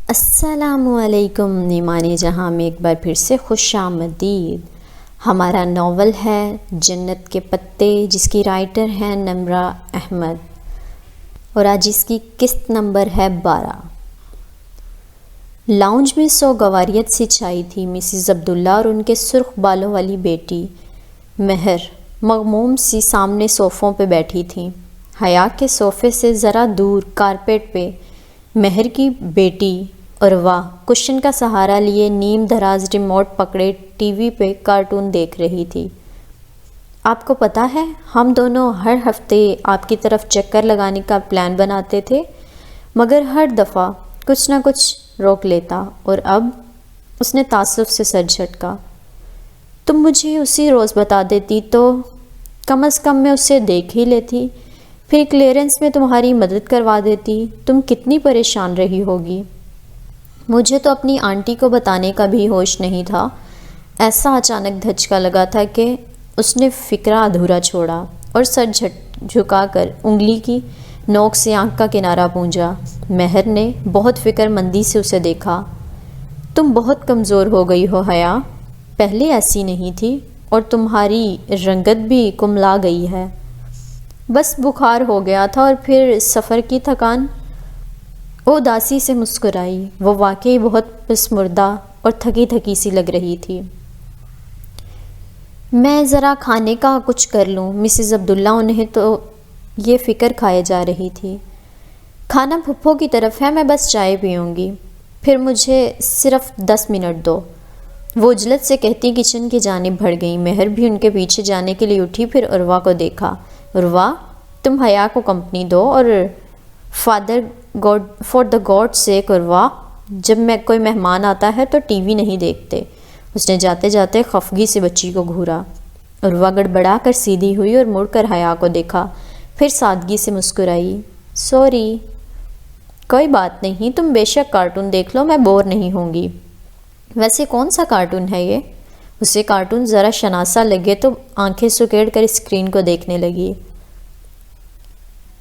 السلام علیکم نیمان جہاں میں ایک بار پھر سے خوش آمدید۔ ہمارا ناول ہے جنت کے پتے، جس کی رائٹر ہیں نمرہ احمد، اور آج اس کی قسط نمبر ہے 12۔ لاؤنج میں سوگواریت سی چھائی تھی۔ مسز عبداللہ اور ان کے سرخ بالوں والی بیٹی مہر مغموم سی سامنے صوفوں پہ بیٹھی تھیں۔ حیا کے صوفے سے ذرا دور کارپیٹ پہ مہر کی بیٹی عروہ کشن کا سہارا لیے نیم دراز ریموٹ پکڑے ٹی وی پہ کارٹون دیکھ رہی تھی۔ آپ کو پتہ ہے ہم دونوں ہر ہفتے آپ کی طرف چکر لگانے کا پلان بناتے تھے، مگر ہر دفعہ کچھ نہ کچھ روک لیتا، اور اب اس نے تعصب سے سر جھٹکا۔ تم مجھے اسی روز بتا دیتی تو کم از کم میں اسے دیکھ ہی لیتی، پھر کلیئرنس میں تمہاری مدد کروا دیتی۔ تم کتنی پریشان رہی ہوگی۔ مجھے تو اپنی آنٹی کو بتانے کا بھی ہوش نہیں تھا۔ ایسا اچانک دھچکا لگا تھا کہ اس نے فکرہ ادھورا چھوڑا اور سر جھکا کر انگلی کی نوک سے آنکھ کا کنارہ پونجا۔ مہر نے بہت فکر مندی سے اسے دیکھا۔ تم بہت کمزور ہو گئی ہو حیا، پہلے ایسی نہیں تھی، اور تمہاری رنگت بھی کملا گئی ہے۔ بس بخار ہو گیا تھا اور پھر سفر کی تھکان۔ وہ اداسی سے مسکرائی۔ وہ واقعی بہت پسمردہ اور تھکی تھکی سی لگ رہی تھی۔ میں ذرا کھانے کا کچھ کر لوں مسز عبداللہ، انہیں تو یہ فکر کھائے جا رہی تھی۔ کھانا پھپھو کی طرف ہے، میں بس چائے پیوں گی، پھر مجھے صرف 10 منٹ دو، وہ عجلت سے کہتی کچن کی جانب بڑھ گئی۔ مہر بھی ان کے پیچھے جانے کے لیے اٹھی، پھر عروہ کو دیکھا۔ عروہ، تم حیا کو کمپنی دو، اور فار دا گاڈ سیک عروہ، جب میں کوئی مہمان آتا ہے تو ٹی وی نہیں دیکھتے۔ اس نے جاتے جاتے خفگی سے بچی کو گھورا۔ عروہ گڑبڑا کر سیدھی ہوئی اور مڑ کر حیا کو دیکھا، پھر سادگی سے مسکرائی۔ سوری، کوئی بات نہیں، تم بے شک کارٹون دیکھ لو، میں بور نہیں ہوں گی۔ ویسے کون سا کارٹون ہے یہ؟ اسے کارٹون ذرا شناسا لگے تو آنکھیں سکیڑ کر اسکرین کو دیکھنے لگی۔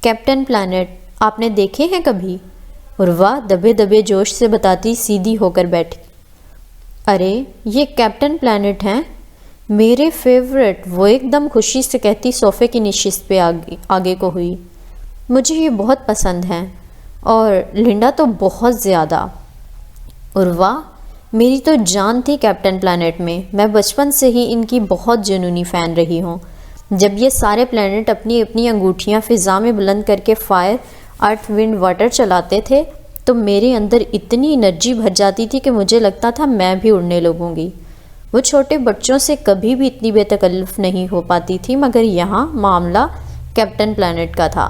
کیپٹن پلانٹ آپ نے دیکھے ہیں کبھی؟ عروہ دبے دبے جوش سے بتاتی سیدھی ہو کر بیٹھی۔ ارے یہ کیپٹن پلانٹ ہیں، میرے فیورٹ، وہ ایک دم خوشی سے کہتی صوفے کی نشست پہ آگے کو ہوئی۔ مجھے یہ بہت پسند ہیں، اور لنڈا تو بہت زیادہ۔ عروہ، میری تو جان تھی کیپٹن پلانٹ میں بچپن سے ہی ان کی بہت جنونی فین رہی ہوں۔ جب یہ سارے پلانٹ اپنی اپنی انگوٹھیاں فضا میں بلند کر کے فائر، ارتھ، ونڈ، واٹر چلاتے تھے تو میرے اندر اتنی انرجی بھر جاتی تھی کہ مجھے لگتا تھا میں بھی اڑنے لگوں گی۔ وہ چھوٹے بچوں سے کبھی بھی اتنی بے تکلف نہیں ہو پاتی تھی، مگر یہاں معاملہ کیپٹن پلانٹ کا تھا۔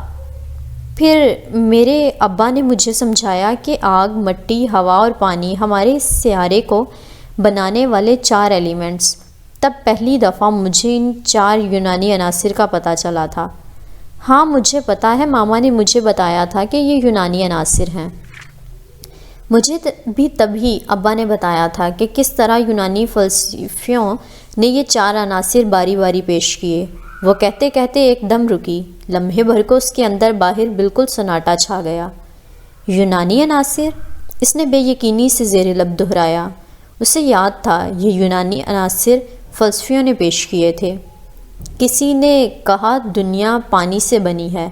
پھر میرے ابا نے مجھے سمجھایا کہ آگ، مٹی، ہوا اور پانی ہمارے اس سیارے کو بنانے والے 4 ایلیمنٹس۔ تب پہلی دفعہ مجھے ان 4 یونانی عناصر کا پتہ چلا تھا۔ ہاں مجھے پتا ہے، ماما نے مجھے بتایا تھا کہ یہ یونانی عناصر ہیں۔ مجھے بھی تبھی ابا نے بتایا تھا کہ کس طرح یونانی فلسفیوں نے یہ 4 عناصر باری باری پیش کیے۔ وہ کہتے کہتے ایک دم رکی۔ لمحے بھر کو اس کے اندر باہر بالکل سناٹا چھا گیا۔ یونانی عناصر؟ اس نے بے یقینی سے زیر لب دہرایا۔ اسے یاد تھا یہ یونانی عناصر فلسفیوں نے پیش کیے تھے۔ کسی نے کہا دنیا پانی سے بنی ہے،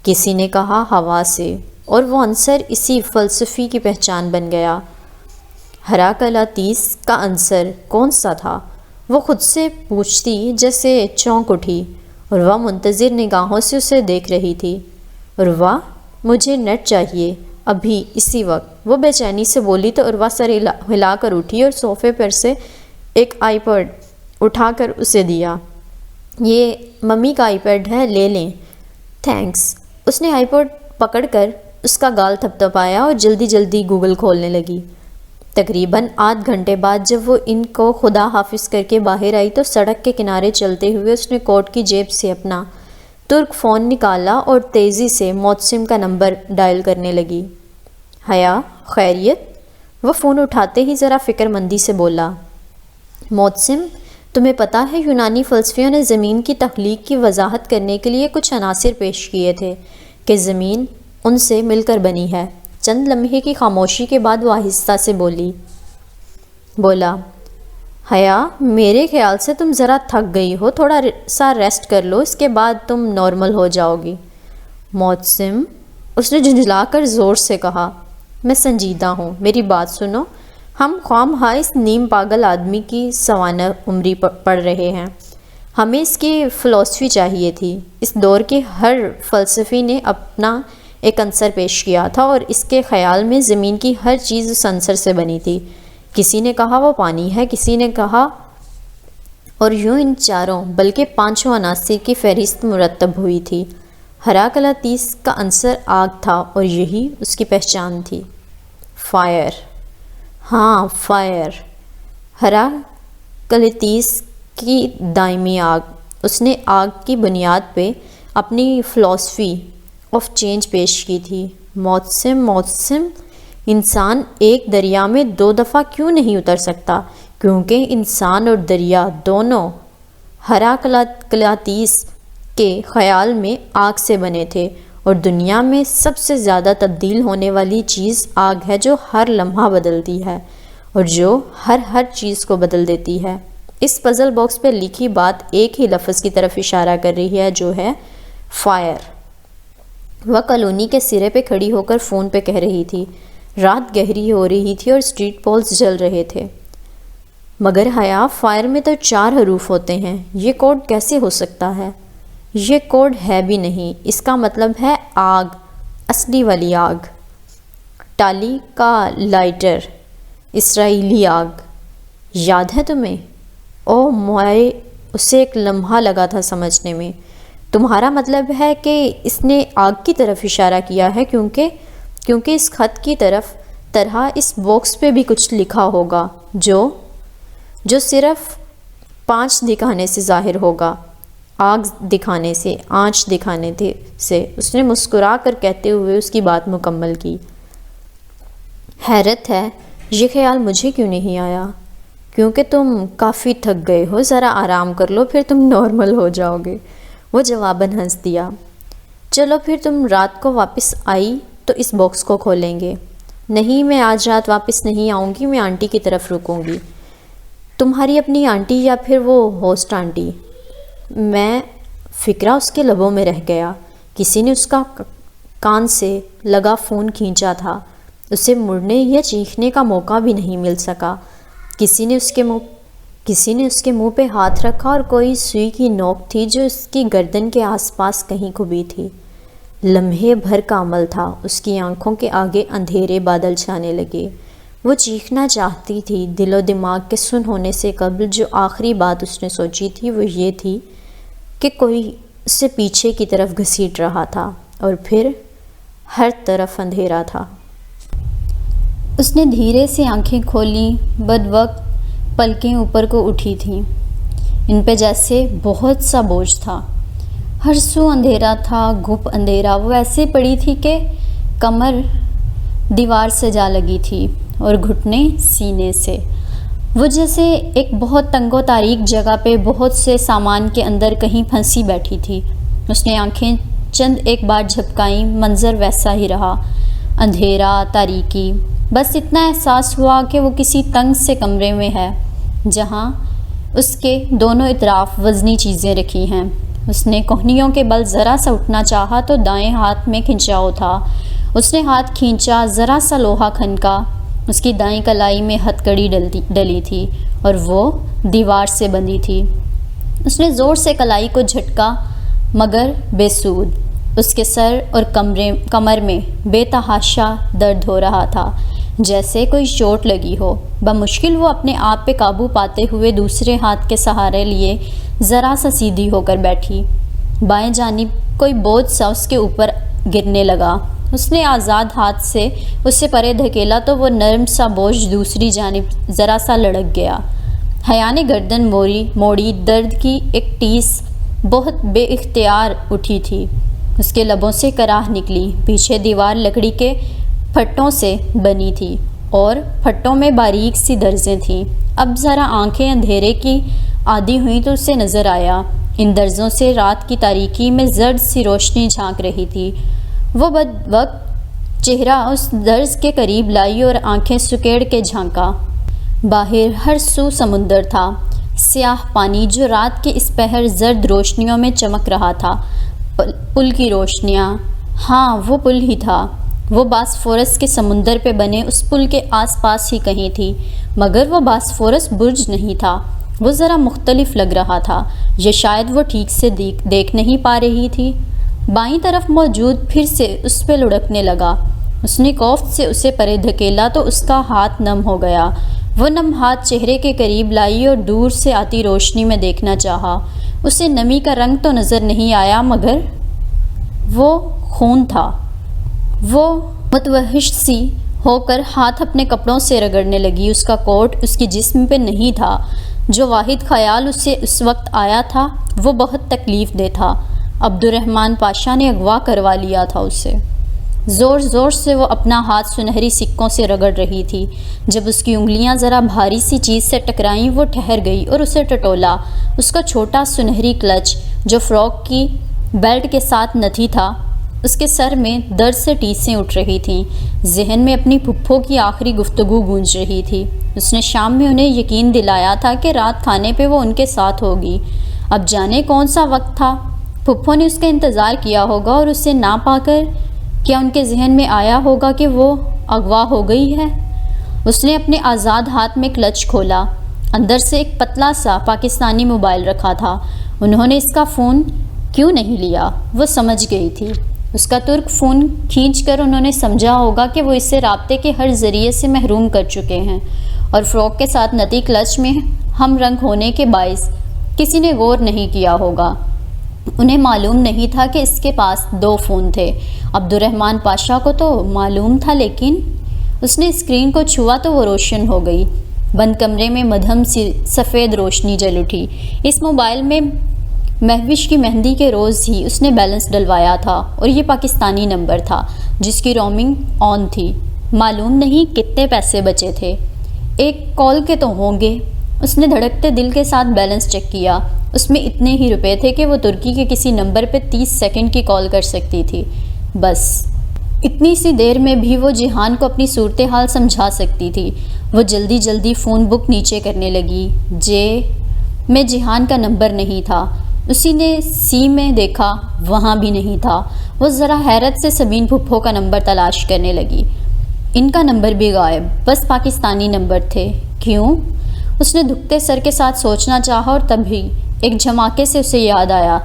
کسی نے کہا ہوا سے، اور وہ عنصر اسی فلسفی کی پہچان بن گیا۔ ہراکلاتیس کا عنصر کون سا تھا؟ وہ خود سے پوچھتی جیسے چونک اٹھی۔ عروہ منتظر نگاہوں سے اسے دیکھ رہی تھی۔ عروہ، مجھے نیٹ چاہیے، ابھی اسی وقت، وہ بے چینی سے بولی تو عروہ سر ہلا کر اٹھی اور صوفے پر سے ایک آئی پیڈ اٹھا کر اسے دیا۔ یہ ممی کا آئی پیڈ ہے، لے لیں۔ تھینکس۔ اس نے آئی پیڈ پکڑ کر اس کا گال تھپتھپایا اور جلدی جلدی گوگل کھولنے لگی۔ تقریباً آدھ گھنٹے بعد جب وہ ان کو خدا حافظ کر کے باہر آئی تو سڑک کے کنارے چلتے ہوئے اس نے کوٹ کی جیب سے اپنا ترک فون نکالا اور تیزی سے معتصم کا نمبر ڈائل کرنے لگی۔ حیا، خیریت؟ وہ فون اٹھاتے ہی ذرا فکر مندی سے بولا۔ معتصم، تمہیں پتہ ہے یونانی فلسفیوں نے زمین کی تخلیق کی وضاحت کرنے کے لیے کچھ عناصر پیش کیے تھے کہ زمین ان سے مل کر بنی ہے۔ چند لمحے کی خاموشی کے بعد وہ آہستہ سے بولا، حیا میرے خیال سے تم ذرا تھک گئی ہو، تھوڑا سا ریسٹ کر لو، اس کے بعد تم نارمل ہو جاؤ گی۔ معتصم، اس نے جھنجھلا کر زور سے کہا، میں سنجیدہ ہوں، میری بات سنو، ہم خواہ اس نیم پاگل آدمی کی سوانح عمری پڑھ رہے ہیں۔ ہمیں اس کی فلسفی چاہیے تھی۔ اس دور کے ہر فلسفی نے اپنا ایک عنصر پیش کیا تھا اور اس کے خیال میں زمین کی ہر چیز اس عنصر سے بنی تھی۔ کسی نے کہا وہ پانی ہے، کسی نے کہا، اور یوں ان چاروں بلکہ پانچوں عناصر کی فہرست مرتب ہوئی تھی۔ ہراکلیتس کا عنصر آگ تھا اور یہی اس کی پہچان تھی۔ فائر، ہاں فائر، ہراکلیتس کی دائمی آگ۔ اس نے آگ کی بنیاد پہ اپنی فلسفی آف چینج پیش کی تھی۔ معتصم، انسان ایک دریا میں 2 دفعہ کیوں نہیں اتر سکتا؟ کیونکہ انسان اور دریا دونوں ہراکلیتس کے خیال میں آگ سے بنے تھے، اور دنیا میں سب سے زیادہ تبدیل ہونے والی چیز آگ ہے، جو ہر لمحہ بدلتی ہے اور جو ہر چیز کو بدل دیتی ہے۔ اس پزل باکس پہ لکھی بات ایک ہی لفظ کی طرف اشارہ کر رہی ہے، جو ہے فائر۔ وہ کالونی کے سرے پہ کھڑی ہو کر فون پہ کہہ رہی تھی۔ رات گہری ہو رہی تھی اور اسٹریٹ پولز جل رہے تھے۔ مگر حیا، فائر میں تو 4 حروف ہوتے ہیں، یہ کوڈ کیسے ہو سکتا ہے؟ یہ کوڈ ہے بھی نہیں، اس کا مطلب ہے آگ، اصلی والی آگ، ٹالی کا لائٹر، اسرائیلی آگ، یاد ہے تمہیں؟ او موئے، اسے ایک لمحہ لگا تھا سمجھنے میں۔ تمہارا مطلب ہے کہ اس نے آگ کی طرف اشارہ کیا ہے، کیونکہ اس خط کی طرح اس باکس پہ بھی کچھ لکھا ہوگا جو صرف 5 دکھانے سے ظاہر ہوگا، آگ دکھانے سے، آنچ دکھانے سے۔ اس نے مسکرا کر کہتے ہوئے اس کی بات مکمل کی۔ حیرت ہے، یہ خیال مجھے کیوں نہیں آیا؟ کیونکہ تم کافی تھک گئے ہو، ذرا آرام کر لو، پھر تم نارمل ہو جاؤ گے۔ وہ جواباً ہنس دیا۔ چلو پھر تم رات کو واپس آئی تو اس باکس کو کھولیں گے۔ نہیں، میں آج رات واپس نہیں آؤں گی، میں آنٹی کی طرف رکوں گی۔ تمہاری اپنی آنٹی یا پھر وہ ہوسٹ آنٹی؟ میں فکرہ اس کے لبوں میں رہ گیا۔ کسی نے اس کا کان سے لگا فون کھینچا تھا، اسے مڑنے یا چیخنے کا موقع بھی نہیں مل سکا۔ کسی نے اس کے منہ پہ ہاتھ رکھا اور کوئی سوئی کی نوک تھی جو اس کی گردن کے آس پاس کہیں کھبی تھی۔ لمحے بھر کا عمل تھا، اس کی آنکھوں کے آگے اندھیرے بادل چھانے لگے۔ وہ چیخنا چاہتی تھی۔ دل و دماغ کے سن ہونے سے قبل جو آخری بات اس نے سوچی تھی وہ یہ تھی کہ کوئی اسے پیچھے کی طرف گھسیٹ رہا تھا، اور پھر ہر طرف اندھیرا تھا۔ اس نے دھیرے سے آنکھیں کھولیں۔ بدوقت پلکیں اوپر کو اٹھی تھیں، ان پہ جیسے بہت سا بوجھ تھا۔ ہر سو اندھیرا تھا، گھپ اندھیرا۔ وہ ایسے پڑی تھی کہ کمر دیوار سے جا لگی تھی اور گھٹنے سینے سے۔ وہ جیسے ایک بہت تنگ و تاریک جگہ پہ بہت سے سامان کے اندر کہیں پھنسی بیٹھی تھی۔ اس نے آنکھیں چند ایک بار جھپکائیں، منظر ویسا ہی رہا، اندھیرا، تاریکی۔ بس اتنا احساس ہوا کہ وہ کسی تنگ سے کمرے میں ہے جہاں اس کے دونوں اطراف وزنی چیزیں رکھی ہیں۔ اس نے کوہنیوں کے بل ذرا سا اٹھنا چاہا تو دائیں ہاتھ میں کھنچاؤ تھا۔ اس نے ہاتھ کھینچا، ذرا سا لوہا کھنکا۔ اس کی دائیں کلائی میں ہتھکڑی ڈلی تھی اور وہ دیوار سے بندھی تھی۔ اس نے زور سے کلائی کو جھٹکا مگر بے سود۔ اس کے سر اور کمر میں بے تحاشا درد ہو رہا تھا، جیسے کوئی چوٹ لگی ہو۔ بمشکل وہ اپنے آپ پہ قابو پاتے ہوئے دوسرے ہاتھ کے سہارے لیے ذرا سا سیدھی ہو کر بیٹھی۔ بائیں جانب کوئی بوجھ سا اس کے اوپر گرنے لگا۔ اس نے آزاد ہاتھ سے اسے پرے دھکیلا تو وہ نرم سا بوجھ دوسری جانب ذرا سا لڑک گیا۔ حیا نے گردن موڑی، درد کی ایک ٹیس بہت بے اختیار اٹھی تھی۔ اس کے لبوں سے کراہ نکلی۔ پیچھے دیوار لکڑی کے پھٹوں سے بنی تھی اور پھٹوں میں باریک سی درزیں تھیں۔ اب ذرا آنکھیں اندھیرے کی عادی ہوئیں تو اسے نظر آیا، ان درزوں سے رات کی تاریکی میں زرد سی روشنی جھانک رہی تھی۔ وہ بدوقت چہرہ اس درز کے قریب لائی اور آنکھیں سکیڑ کے جھانکا۔ باہر ہر سو سمندر تھا، سیاہ پانی جو رات کے اس پہر زرد روشنیوں میں چمک رہا تھا۔ پل کی روشنیاں، ہاں وہ پل ہی تھا۔ وہ باسفورس کے سمندر پہ بنے اس پل کے آس پاس ہی کہیں تھی، مگر وہ باسفورس برج نہیں تھا، وہ ذرا مختلف لگ رہا تھا، یا شاید وہ ٹھیک سے دیکھ نہیں پا رہی تھی۔ بائیں طرف موجود پھر سے اس پہ لڑکنے لگا۔ اس نے کوفت سے اسے پرے دھکیلا تو اس کا ہاتھ نم ہو گیا۔ وہ نم ہاتھ چہرے کے قریب لائی اور دور سے آتی روشنی میں دیکھنا چاہا۔ اسے نمی کا رنگ تو نظر نہیں آیا، مگر وہ خون تھا۔ وہ متوحش سی ہو کر ہاتھ اپنے کپڑوں سے رگڑنے لگی۔ اس کا کوٹ اس کی جسم پہ نہیں تھا۔ جو واحد خیال اسے اس وقت آیا تھا وہ بہت تکلیف دہ تھا۔ عبد الرحمن پاشا نے اغوا کروا لیا تھا اسے۔ زور زور سے وہ اپنا ہاتھ سنہری سکوں سے رگڑ رہی تھی۔ جب اس کی انگلیاں ذرا بھاری سی چیز سے ٹکرائیں وہ ٹھہر گئی اور اسے ٹٹولا۔ اس کا چھوٹا سنہری کلچ جو فراک کی بیلٹ کے ساتھ نتھی تھا، اس کے سر میں درد سے ٹیسیں اٹھ رہی تھیں۔ ذہن میں اپنی پھپھو کی آخری گفتگو گونج رہی تھی۔ اس نے شام میں انہیں یقین دلایا تھا کہ رات کھانے پہ وہ ان کے ساتھ ہوگی۔ اب جانے کون سا وقت تھا، پھپھو نے اس کا انتظار کیا ہوگا اور اسے نہ پا کر کیا ان کے ذہن میں آیا ہوگا کہ وہ اغوا ہو گئی ہے۔ اس نے اپنے آزاد ہاتھ میں کلچ کھولا۔ اندر سے ایک پتلا سا پاکستانی موبائل رکھا تھا۔ انہوں نے اس کا فون کیوں نہیں لیا، وہ سمجھ گئی تھی۔ اس کا ترک فون کھینچ کر انہوں نے سمجھا ہوگا کہ وہ اسے رابطے کے ہر ذریعے سے محروم کر چکے ہیں، اور فراک کے ساتھ نتی کلچ میں ہم رنگ ہونے کے باعث کسی نے غور نہیں کیا ہوگا۔ انہیں معلوم نہیں تھا کہ اس کے پاس 2 فون تھے۔ عبد الرحمن پاشا کو تو معلوم تھا، لیکن اس نے اسکرین کو چھوا تو وہ روشن ہو گئی۔ بند کمرے میں مدھم سی سفید روشنی جل اٹھی۔ اس موبائل میں مہوش کی مہندی کے روز ہی اس نے بیلنس ڈلوایا تھا، اور یہ پاکستانی نمبر تھا جس کی رومنگ آن تھی۔ معلوم نہیں کتنے پیسے بچے تھے، 1 کال کے تو ہوں گے۔ اس نے دھڑکتے دل کے ساتھ بیلنس چیک کیا۔ اس میں اتنے ہی روپے تھے کہ وہ ترکی کے کسی نمبر پہ 30 سیکنڈ کی کال کر سکتی تھی، بس۔ اتنی سی دیر میں بھی وہ جہان کو اپنی صورتحال سمجھا سکتی تھی۔ وہ جلدی جلدی فون بک نیچے کرنے لگی۔ جے میں جہان کا نمبر نہیں تھا۔ اسی نے سی میں دیکھا، وہاں بھی نہیں تھا۔ وہ ذرا حیرت سے سبین پھپھو کا نمبر تلاش کرنے لگی۔ ان کا نمبر بھی غائب، بس پاکستانی نمبر تھے۔ کیوں؟ اس نے دھکتے سر کے ساتھ سوچنا چاہا، اور تبھی ایک جھماکے سے اسے یاد آیا،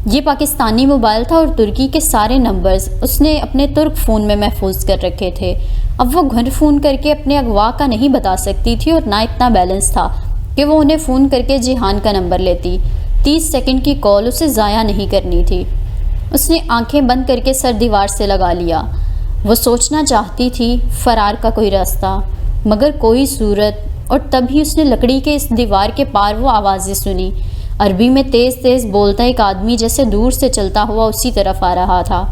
یہ پاکستانی موبائل تھا اور ترکی کے سارے نمبرز اس نے اپنے ترک فون میں محفوظ کر رکھے تھے۔ اب وہ گھر فون کر کے اپنے اغوا کا نہیں بتا سکتی تھی، اور نہ اتنا بیلنس تھا کہ وہ انہیں فون کر کے جہان کا نمبر لیتی۔ 30 سیکنڈ کی کال اسے ضائع نہیں کرنی تھی۔ اس نے آنکھیں بند کر کے سر دیوار سے لگا لیا۔ وہ سوچنا چاہتی تھی فرار کا کوئی راستہ، مگر کوئی صورت، اور تبھی اس نے لکڑی کے اس دیوار کے پار وہ آوازیں سنی۔ عربی میں تیز تیز بولتا ایک آدمی جیسے دور سے چلتا ہوا اسی طرف آ رہا تھا۔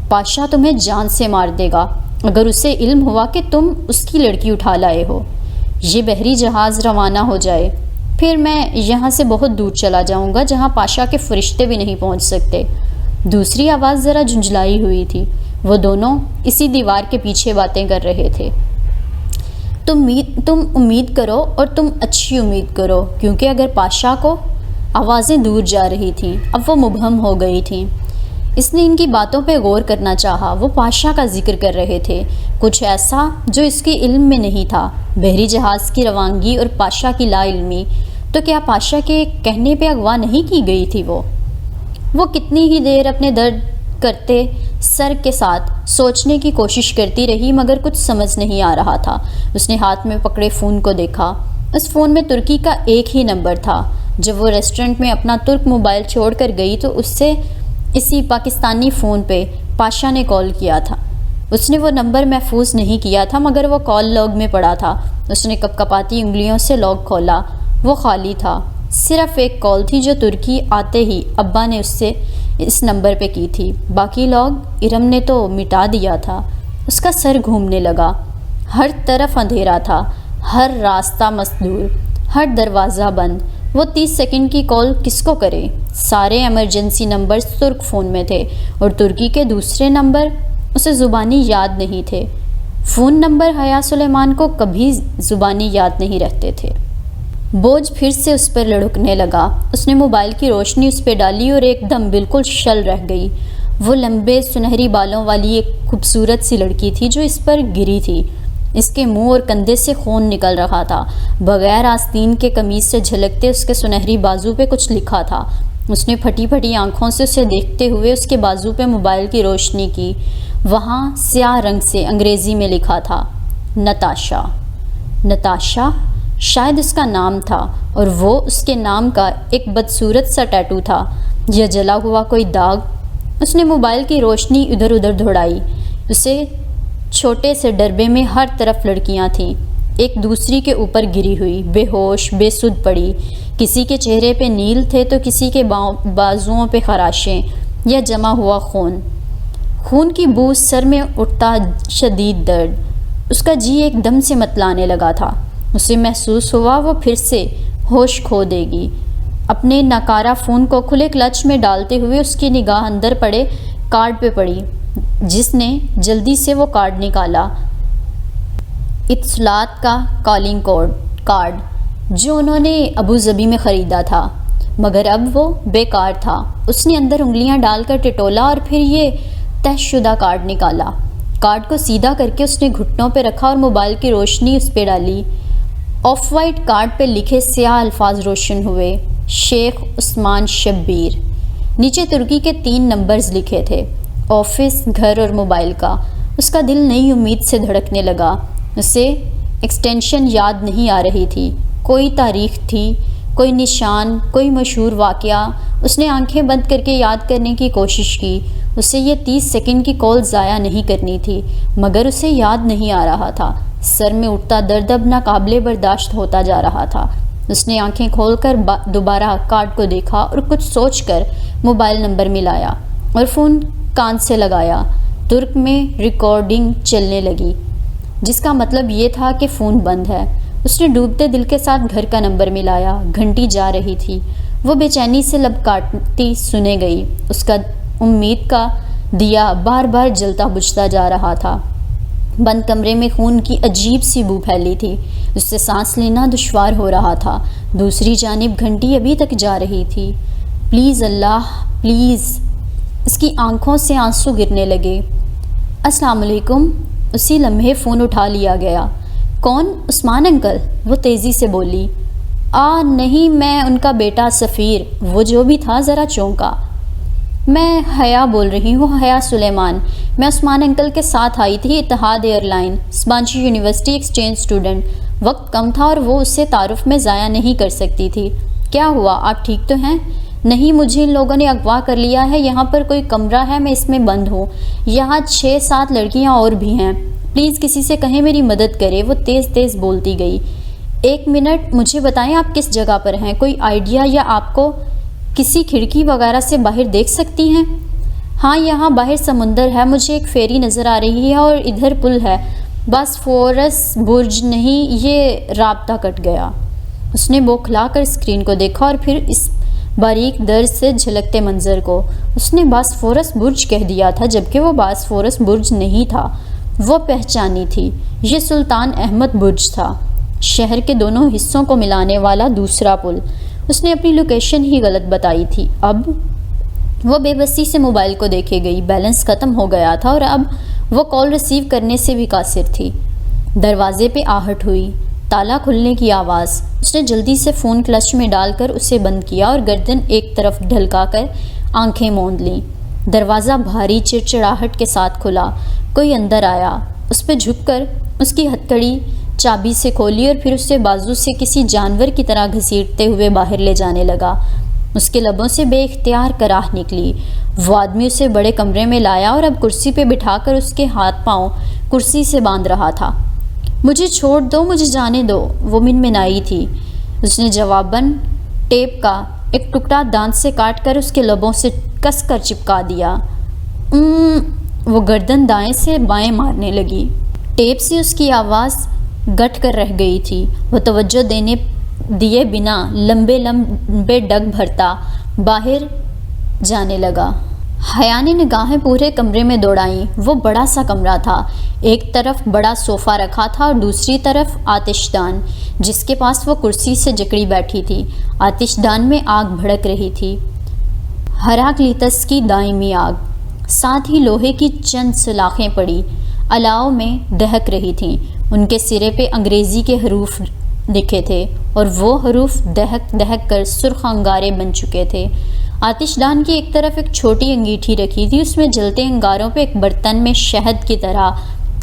پاشا تمہیں جان سے مار دے گا اگر اسے علم ہوا کہ تم اس کی لڑکی اٹھا لائے ہو۔ یہ بحری جہاز روانہ ہو جائے، پھر میں یہاں سے بہت دور چلا جاؤں گا جہاں پاشا کے فرشتے بھی نہیں پہنچ سکتے۔ دوسری آواز ذرا جھنجھلائی ہوئی تھی۔ وہ دونوں اسی دیوار کے پیچھے باتیں کر رہے تھے۔ تم امید کرو، اور تم اچھی امید کرو، کیونکہ اگر پاشا کو، آوازیں دور جا رہی تھیں، اب وہ مبہم ہو گئی تھیں۔ اس نے ان کی باتوں پہ غور کرنا چاہا۔ وہ پاشا کا ذکر کر رہے تھے، کچھ ایسا جو اس کے علم میں نہیں تھا، بحری جہاز کی روانگی اور پاشا کی لا علمی۔ تو کیا پاشا کے کہنے پہ اغوا نہیں کی گئی تھی وہ کتنی ہی دیر اپنے درد کرتے سر کے ساتھ سوچنے کی کوشش کرتی رہی، مگر کچھ سمجھ نہیں آ رہا تھا۔ اس نے ہاتھ میں پکڑے فون کو دیکھا۔ اس فون میں ترکی کا ایک ہی نمبر تھا۔ جب وہ ریسٹورنٹ میں اپنا ترک موبائل چھوڑ کر گئی تو اس سے اسی پاکستانی فون پہ پاشا نے کال کیا تھا۔ اس نے وہ نمبر محفوظ نہیں کیا تھا، مگر وہ کال لاگ میں پڑا تھا۔ اس نے کپکپاتی انگلیوں سے لاگ کھولا، وہ خالی تھا۔ صرف ایک کال تھی جو ترکی آتے ہی ابا نے اس سے اس نمبر پہ کی تھی، باقی لاگ ارم نے تو مٹا دیا تھا۔ اس کا سر گھومنے لگا۔ ہر طرف اندھیرا تھا، ہر راستہ مسدود، ہر دروازہ بند۔ وہ 30 سیکنڈ کی کال کس کو کرے؟ سارے ایمرجنسی نمبرز ترک فون میں تھے، اور ترکی کے دوسرے نمبر اسے زبانی یاد نہیں تھے۔ فون نمبر حیا سلیمان کو کبھی زبانی یاد نہیں رہتے تھے۔ بوجھ پھر سے اس پر لڑکنے لگا۔ اس نے موبائل کی روشنی اس پہ ڈالی اور ایک دم بالکل شل رہ گئی۔ وہ لمبے سنہری بالوں والی ایک خوبصورت سی لڑکی تھی جو اس پر گری تھی۔ اس کے منہ اور کندھے سے خون نکل رہا تھا۔ بغیر آستین کے قمیص سے جھلکتے اس کے سنہری بازو پہ کچھ لکھا تھا۔ اس نے پھٹی پھٹی آنکھوں سے اسے دیکھتے ہوئے اس کے بازو پہ موبائل کی روشنی کی۔ وہاں سیاہ رنگ سے انگریزی میں لکھا تھا نتاشا۔ نتاشا شاید اس کا نام تھا، اور وہ اس کے نام کا ایک بدصورت سا ٹیٹو تھا یا جلا ہوا کوئی داغ۔ اس نے موبائل کی روشنی ادھر ادھر دوڑائی۔ اسے چھوٹے سے ڈربے میں ہر طرف لڑکیاں تھیں، ایک دوسری کے اوپر گری ہوئی، بے ہوش بے سدھ پڑی۔ کسی کے چہرے پہ نیل تھے تو کسی کے بازوؤں پہ خراشیں یا جمع ہوا خون۔ خون کی بو، سر میں اٹھتا شدید درد۔ اس کا جی ایک دم سے متلانے لگا تھا۔ اسے محسوس ہوا وہ پھر سے ہوش کھو دے گی۔ اپنے ناکارہ فون کو کھلے کلچ میں ڈالتے ہوئے اس کی نگاہ اندر پڑے کارڈ پہ پڑی، جس نے جلدی سے وہ کارڈ نکالا۔ اتصالات کا کالنگ کارڈ جو انہوں نے ابوظبی میں خریدا تھا، مگر اب وہ بیکار تھا۔ اس نے اندر انگلیاں ڈال کر ٹٹولا اور پھر یہ طے شدہ کارڈ نکالا۔ کارڈ کو سیدھا کر کے اس نے گھٹنوں پہ رکھا اور موبائل کی روشنی اس پہ ڈالی۔ آف وائٹ کارڈ پہ لکھے سیاہ الفاظ روشن ہوئے، شیخ عثمان شبیر۔ نیچے ترکی کے 3 نمبرز لکھے تھے، آفس، گھر اور موبائل کا۔ اس کا دل نئی امید سے دھڑکنے لگا۔ اسے ایکسٹینشن یاد نہیں آ رہی تھی، کوئی تاریخ تھی، کوئی نشان، کوئی مشہور واقعہ۔ اس نے آنکھیں بند کر کے یاد کرنے کی کوشش کی۔ اسے یہ 30 سیکنڈ کی کال ضائع نہیں کرنی تھی، مگر اسے یاد نہیں آ رہا تھا۔ سر میں اٹھتا درد اب ناقابل برداشت ہوتا جا رہا تھا۔ اس نے آنکھیں کھول کر دوبارہ کارڈ کو دیکھا اور کچھ سوچ کر موبائل نمبر ملایا اور فون کان سے لگایا۔ ترک میں ریکارڈنگ چلنے لگی، جس کا مطلب یہ تھا کہ فون بند ہے۔ اس نے ڈوبتے دل کے ساتھ گھر کا نمبر ملایا۔ گھنٹی جا رہی تھی، وہ بے چینی سے لب کاٹتی سنے گئی۔ اس کا امید کا دیا بار بار جلتا بجھتا جا رہا تھا۔ بند کمرے میں خون کی عجیب سی بو پھیلی تھی، اس سے سانس لینا دشوار ہو رہا تھا۔ دوسری جانب گھنٹی ابھی تک جا رہی تھی۔ Please Allah please. اس کی آنکھوں سے آنسو گرنے لگے۔ السلام علیکم۔ اسی لمحے فون اٹھا لیا گیا۔ کون؟ عثمان انکل، وہ تیزی سے بولی۔ نہیں، میں ان کا بیٹا سفیر۔ وہ جو بھی تھا ذرا چونکا۔ میں حیا بول رہی ہوں، حیا سلیمان۔ میں عثمان انکل کے ساتھ آئی تھی Etihad airline, Sabanci university exchange student. وقت کم تھا اور وہ اسے تعارف میں ضائع نہیں کر سکتی تھی۔ کیا ہوا؟ آپ ٹھیک تو ہیں؟ نہیں، مجھے ان لوگوں نے اغوا کر لیا ہے۔ یہاں پر کوئی کمرہ ہے، میں اس میں بند ہوں۔ یہاں 6-7 لڑکیاں اور بھی ہیں۔ پلیز کسی سے کہیں میری مدد کرے۔ وہ تیز تیز بولتی گئی۔ 1 منٹ، مجھے بتائیں آپ کس جگہ پر ہیں؟ کوئی آئیڈیا یا آپ کو کسی کھڑکی وغیرہ سے باہر دیکھ سکتی ہیں؟ ہاں، یہاں باہر سمندر ہے، مجھے ایک فیری نظر آ رہی ہے اور ادھر پل ہے، بس فورس برج نہیں۔ یہ رابطہ کٹ گیا۔ اس نے بوکھلا کر اسکرین کو دیکھا اور پھر اس باریک درد سے جھلکتے منظر کو۔ اس نے باسفورس برج کہہ دیا تھا، جبکہ وہ باسفورس برج نہیں تھا۔ وہ پہچانی تھی، یہ سلطان احمد برج تھا، شہر کے دونوں حصوں کو ملانے والا دوسرا پل۔ اس نے اپنی لوکیشن ہی غلط بتائی تھی۔ اب وہ بے بسی سے موبائل کو دیکھے گئی۔ بیلنس ختم ہو گیا تھا اور اب وہ کال ریسیو کرنے سے بھی قاصر تھی۔ دروازے پہ آہٹ ہوئی، تالا کھلنے کی آواز۔ اس نے جلدی سے فون کلچ میں ڈال کر اسے بند کیا اور گردن ایک طرف ڈھلکا کر آنکھیں موند لیں۔ دروازہ بھاری چڑچڑاہٹ کے ساتھ کھلا۔ کوئی اندر آیا۔ اس پہ جھک کر اس کی ہتھکڑی چابی سے کھولی اور پھر اسے بازو سے کسی جانور کی طرح گھسیٹتے ہوئے باہر لے جانے لگا۔ اس کے لبوں سے بے اختیار کراہ نکلی۔ وہ آدمی اسے بڑے کمرے میں لایا اور اب کرسی پہ بٹھا کر اس کے ہاتھ پاؤں کرسی سے باندھ رہا تھا۔ مجھے چھوڑ دو، مجھے جانے دو، وہ منمنائی تھی۔ اس نے جواباً ٹیپ کا ایک ٹکڑا دانت سے کاٹ کر اس کے لبوں سے کس کر چپکا دیا۔ وہ گردن دائیں سے بائیں مارنے لگی۔ ٹیپ سے اس کی آواز گٹ کر رہ گئی تھی۔ وہ توجہ دیے بنا لمبے لمبے ڈگ بھرتا باہر جانے لگا۔ حیا نے نگاہیں پورے کمرے میں دوڑائیں۔ وہ بڑا سا کمرہ تھا۔ ایک طرف بڑا صوفہ رکھا تھا اور دوسری طرف آتش دان، جس کے پاس وہ کرسی سے جکڑی بیٹھی تھی۔ آتش دان میں آگ بھڑک رہی تھی، ہراکلیتس کی دائمی آگ۔ ساتھ ہی لوہے کی چند سلاخیں پڑی الاؤ میں دہک رہی تھیں۔ ان کے سرے پہ انگریزی کے حروف لکھے تھے اور وہ حروف دہک دہک کر سرخ انگارے بن چکے تھے۔ آتش دان کی ایک طرف ایک چھوٹی انگیٹھی رکھی تھی، اس میں جلتے انگاروں پہ ایک برتن میں شہد کی طرح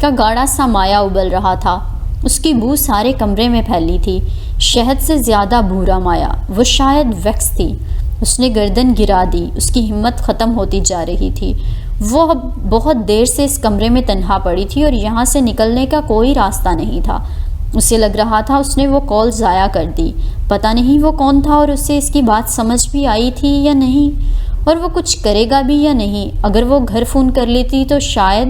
کا گاڑھا سا مایا ابل رہا تھا۔ اس کی بو سارے کمرے میں پھیلی تھی، شہد سے زیادہ بھورا مایا۔ وہ شاید ویکس تھی۔ اس نے گردن گرا دی، اس کی ہمت ختم ہوتی جا رہی تھی۔ وہ اب بہت دیر سے اس کمرے میں تنہا پڑی تھی اور یہاں سے نکلنے کا کوئی راستہ نہیں تھا۔ اسے لگ رہا تھا اس نے وہ کال ضائع کر دی۔ پتہ نہیں وہ کون تھا اور اسے اس کی بات سمجھ بھی آئی تھی یا نہیں، اور وہ کچھ کرے گا بھی یا نہیں۔ اگر وہ گھر فون کر لیتی تو شاید،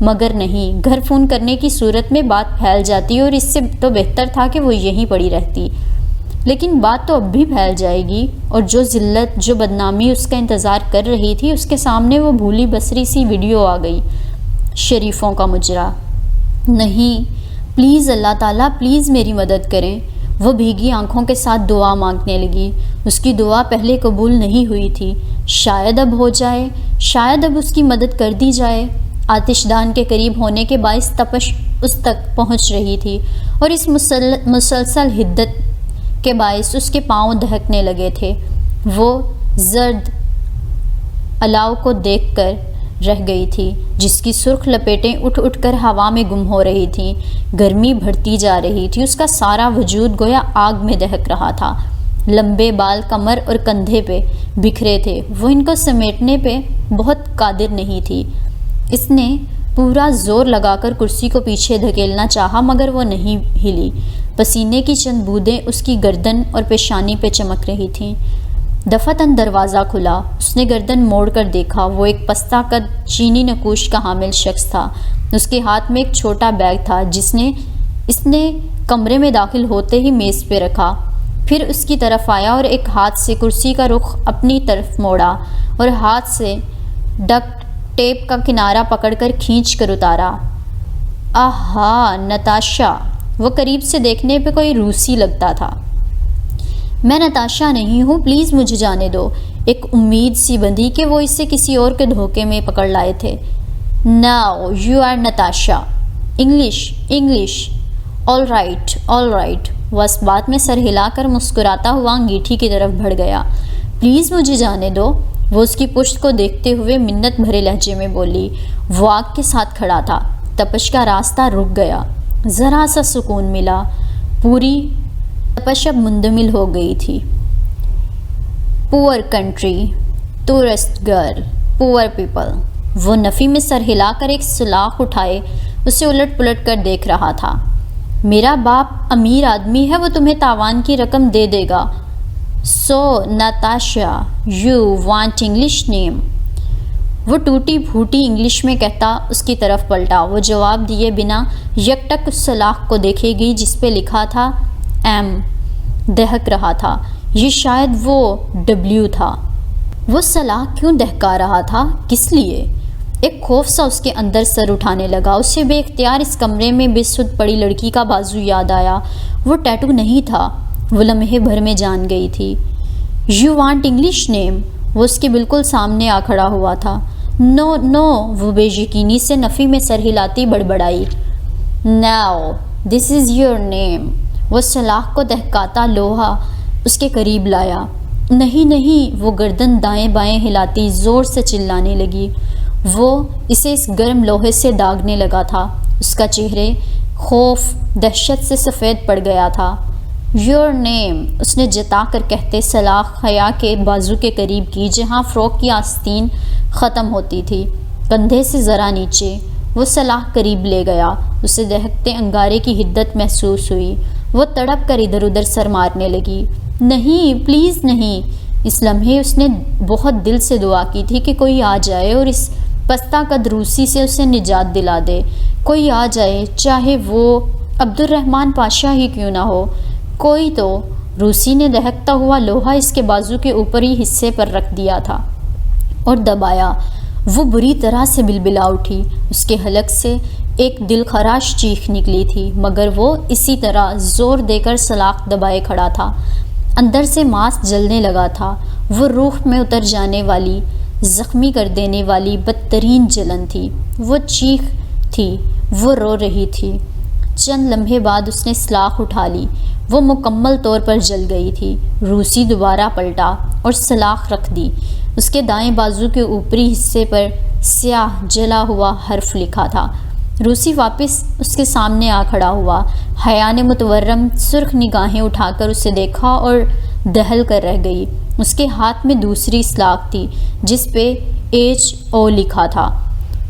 مگر نہیں، گھر فون کرنے کی صورت میں بات پھیل جاتی اور اس سے تو بہتر تھا کہ وہ یہیں پڑی رہتی۔ لیکن بات تو اب بھی پھیل جائے گی، اور جو ذلت، جو بدنامی اس کا انتظار کر رہی تھی، اس کے سامنے وہ بھولی بسری سی ویڈیو آ گئی، شریفوں کا مجرا۔ نہیں، پلیز اللہ تعالیٰ، پلیز میری مدد کریں۔ وہ بھیگی آنکھوں کے ساتھ دعا مانگنے لگی۔ اس کی دعا پہلے قبول نہیں ہوئی تھی۔ شاید اب ہو جائے، شاید اب اس کی مدد کر دی جائے۔ آتش دان کے قریب ہونے کے باعث تپش اس تک پہنچ رہی تھی اور اس مسلسل حدت کے باعث اس کے پاؤں دہکنے لگے تھے۔ وہ زرد الاؤ کو دیکھ کر رہ گئی تھی، جس کی سرخ لپیٹیں اٹھ اٹھ کر ہوا میں گم ہو رہی تھیں۔ گرمی بڑھتی جا رہی تھی، اس کا سارا وجود گویا آگ میں دہک رہا تھا۔ لمبے بال کمر اور کندھے پہ بکھرے تھے، وہ ان کو سمیٹنے پہ بہت قادر نہیں تھی۔ اس نے پورا زور لگا کر کرسی کو پیچھے دھکیلنا چاہا، مگر وہ نہیں ہلی۔ پسینے کی چند بوندیں اس کی گردن اور پیشانی پہ چمک رہی تھیں۔ دفتن دروازہ کھلا۔ اس نے گردن موڑ کر دیکھا۔ وہ ایک پستہ قد چینی نقوش کا حامل شخص تھا۔ اس کے ہاتھ میں ایک چھوٹا بیگ تھا، اس نے کمرے میں داخل ہوتے ہی میز پہ رکھا، پھر اس کی طرف آیا اور ایک ہاتھ سے کرسی کا رخ اپنی طرف موڑا اور ہاتھ سے ڈکٹ ٹیپ کا کنارہ پکڑ کر کھینچ کر اتارا۔ آہا، نتاشا! وہ قریب سے دیکھنے پہ کوئی روسی لگتا تھا۔ میں نتاشا نہیں ہوں، پلیز مجھے جانے دو۔ ایک امید سی بندھی کہ وہ اسے کسی اور کے دھوکے میں پکڑ لائے تھے۔ Now you are Natasha. English. All right. وہ اس بات میں سر ہلا کر مسکراتا ہوا انگیٹھی کی طرف بڑھ گیا۔ پلیز مجھے جانے دو، وہ اس کی پشت کو دیکھتے ہوئے منت بھرے لہجے میں بولی۔ وہ آگ کے ساتھ کھڑا تھا۔ تپش کا راستہ رک گیا، ذرا سا سکون ملا۔ پوری تپش اب مندمل ہو گئی تھی۔ پور country, tourist girl, poor people. وہ نفی میں سر ہلا کر ایک سلاخ اٹھائے اسے الٹ پلٹ کر دیکھ رہا تھا۔ میرا باپ امیر آدمی ہے، وہ تمہیں تاوان کی رقم دے دے گا۔ سو نتاشا، یو وانٹ انگلش نیم؟ وہ ٹوٹی پھوٹی انگلش میں کہتا اس کی طرف پلٹا۔ وہ جواب دیے بنا یک ٹک اس سلاخ کو دیکھے گی جس پہ لکھا تھا ایم۔ دہک رہا تھا۔ یہ شاید وہ ڈبلیو تھا۔ وہ سلاخ کیوں دہکا رہا تھا؟ کس لیے؟ ایک خوف سا اس کے اندر سر اٹھانے لگا۔ اسے بے اختیار اس کمرے میں بے سدھ پڑی لڑکی کا بازو یاد آیا۔ وہ ٹیٹو نہیں تھا، وہ لمحے بھر میں جان گئی تھی۔ یو وانٹ انگلش نیم؟ وہ اس کے بالکل سامنے آ کھڑا ہوا تھا۔ نو، وہ بے یقینی سے نفی میں سر ہلاتی بڑبڑائی۔ Now this is your name. وہ سلاخ کو دہکاتا لوہا اس کے قریب لایا۔ نہیں، وہ گردن دائیں بائیں ہلاتی زور سے چلانے لگی۔ وہ اسے اس گرم لوہے سے داغنے لگا تھا۔ اس کا چہرے خوف، دہشت سے سفید پڑ گیا تھا۔ یور نیم، اس نے جتا کر کہتے سلاخ حیا کے بازو کے قریب کی، جہاں فروک کی آستین ختم ہوتی تھی، کندھے سے ذرا نیچے۔ وہ سلاخ قریب لے گیا۔ اسے دہکتے انگارے کی حدت محسوس ہوئی۔ وہ تڑپ کر ادھر ادھر سر مارنے لگی۔ نہیں، پلیز نہیں۔ اس لمحے اس نے بہت دل سے دعا کی تھی کہ کوئی آ جائے اور اس پستہ قد روسی سے اسے نجات دلا دے۔ کوئی آ جائے، چاہے وہ عبد الرحمن پاشا ہی کیوں نہ ہو، کوئی تو۔ روسی نے دہکتا ہوا لوہا اس کے بازو کے اوپری حصے پر رکھ دیا تھا۔ اور دبایا۔ وہ بری طرح سے بلبلا اٹھی۔ اس کے حلق سے ایک دل خراش چیخ نکلی تھی، مگر وہ اسی طرح زور دے کر سلاخ دبائے کھڑا تھا۔ اندر سے ماس جلنے لگا تھا۔ وہ روح میں اتر جانے والی، زخمی کر دینے والی بدترین جلن تھی۔ وہ چیخ تھی، وہ رو رہی تھی۔ چند لمحے بعد اس نے سلاخ اٹھا لی۔ وہ مکمل طور پر جل گئی تھی۔ روسی دوبارہ پلٹا اور سلاخ رکھ دی۔ اس کے دائیں بازو کے اوپری حصے پر سیاہ جلا ہوا حرف لکھا تھا۔ روسی واپس اس کے سامنے آ کھڑا ہوا۔ حیا نے متورم سرخ نگاہیں اٹھا کر اسے دیکھا اور دہل کر رہ گئی۔ اس کے ہاتھ میں دوسری سلاخ تھی جس پہ HO لکھا تھا۔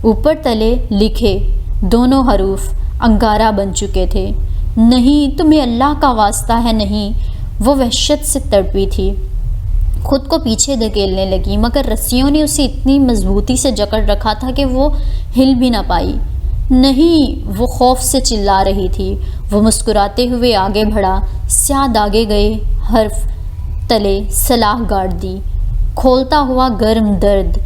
اوپر تلے لکھے دونوں حروف انگارہ بن چکے تھے۔ نہیں، تمہیں اللہ کا واسطہ ہے، نہیں۔ وہ وحشت سے تڑپی تھی، خود کو پیچھے دھکیلنے لگی، مگر رسیوں نے اسے اتنی مضبوطی سے جکڑ رکھا تھا کہ وہ ہل بھی نہ پائی۔ نہیں، وہ خوف سے چلا رہی تھی۔ وہ مسکراتے ہوئے آگے بڑھا، سیاہ داغے گئے حرف تلے سلاخ گاڑ دی۔ کھولتا ہوا گرم درد،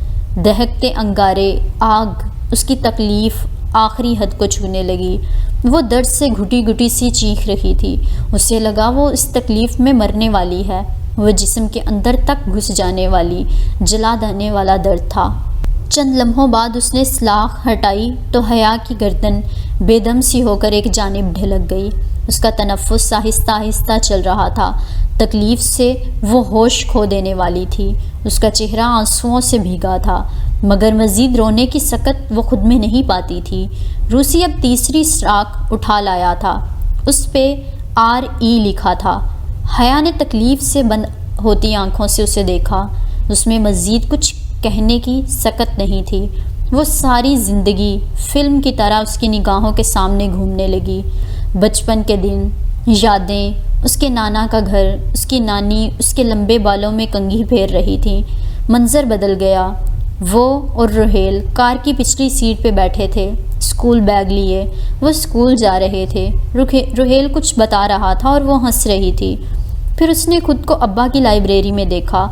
دہکتے انگارے، آگ اس کی تکلیف آخری حد کو چھونے لگی۔ وہ درد سے گھٹی گھٹی سی چیخ رہی تھی۔ اسے لگا وہ اس تکلیف میں مرنے والی ہے۔ وہ جسم کے اندر تک گھس جانے والی، جلا دینے والا درد تھا۔ چند لمحوں بعد اس نے سلاخ ہٹائی تو حیا کی گردن بے دم سی ہو کر ایک جانب ڈھلک گئی۔ اس کا تنفس آہستہ آہستہ چل رہا تھا۔ تکلیف سے وہ ہوش کھو دینے والی تھی۔ اس کا چہرہ آنسوؤں سے بھیگا تھا، مگر مزید رونے کی سکت وہ خود میں نہیں پاتی تھی۔ روسی اب تیسری سلاخ اٹھا لایا تھا۔ اس پہ RE لکھا تھا۔ حیا نے تکلیف سے بند ہوتی آنکھوں سے اسے دیکھا۔ اس میں مزید کچھ کہنے کی سکت نہیں تھی۔ وہ ساری زندگی فلم کی طرح اس کی نگاہوں کے سامنے گھومنے لگی۔ بچپن کے دن، یادیں، اس کے نانا کا گھر، اس کی نانی اس کے لمبے بالوں میں کنگھی پھیر رہی تھی۔ منظر بدل گیا۔ وہ اور روہیل کار کی پچھلی سیٹ پہ بیٹھے تھے، اسکول بیگ لیے۔ وہ اسکول جا رہے تھے۔ روہیل کچھ بتا رہا تھا اور وہ ہنس رہی تھی۔ پھر اس نے خود کو ابا کی لائبریری میں دیکھا۔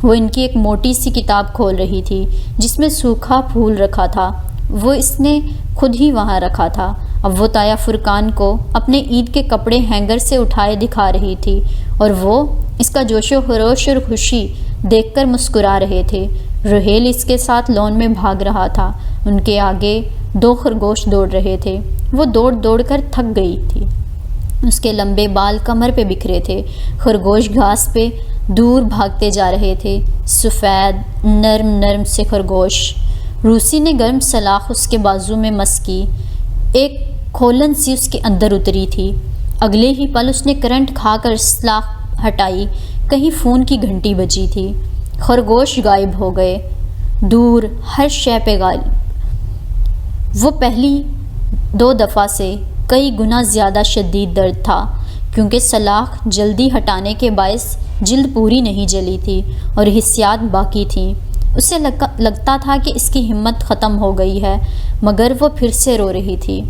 وہ ان کی ایک موٹی سی کتاب کھول رہی تھی جس میں سوکھا پھول رکھا تھا۔ وہ اس نے خود ہی وہاں رکھا تھا۔ اب وہ تایا فرقان کو اپنے عید کے کپڑے ہینگر سے اٹھائے دکھا رہی تھی اور وہ اس کا جوش و خروش اور خوشی دیکھ کر مسکرا رہے تھے۔ روہیل اس کے ساتھ لون میں بھاگ رہا تھا۔ ان کے آگے 2 خرگوش دوڑ رہے تھے۔ وہ دوڑ دوڑ کر تھک گئی تھی۔ اس کے لمبے بال کمر پہ بکھرے تھے۔ خرگوش گھاس پہ دور بھاگتے جا رہے تھے، سفید نرم نرم سے خرگوش۔ روسی نے گرم سلاخ اس کے بازو میں مس کی۔ ایک کھولن سی اس کے اندر اتری تھی۔ اگلے ہی پل اس نے کرنٹ کھا کر سلاخ ہٹائی۔ کہیں فون کی گھنٹی بجی تھی۔ خرگوش غائب ہو گئے، دور ہر شے پہ غالب۔ وہ پہلی 2 دفعہ سے کئی گنا زیادہ شدید درد تھا، کیونکہ سلاخ جلدی ہٹانے کے باعث جلد پوری نہیں جلی تھی اور حسیات باقی تھیں۔ اسے لگتا تھا کہ اس کی ہمت ختم ہو گئی ہے، مگر وہ پھر سے رو رہی تھی۔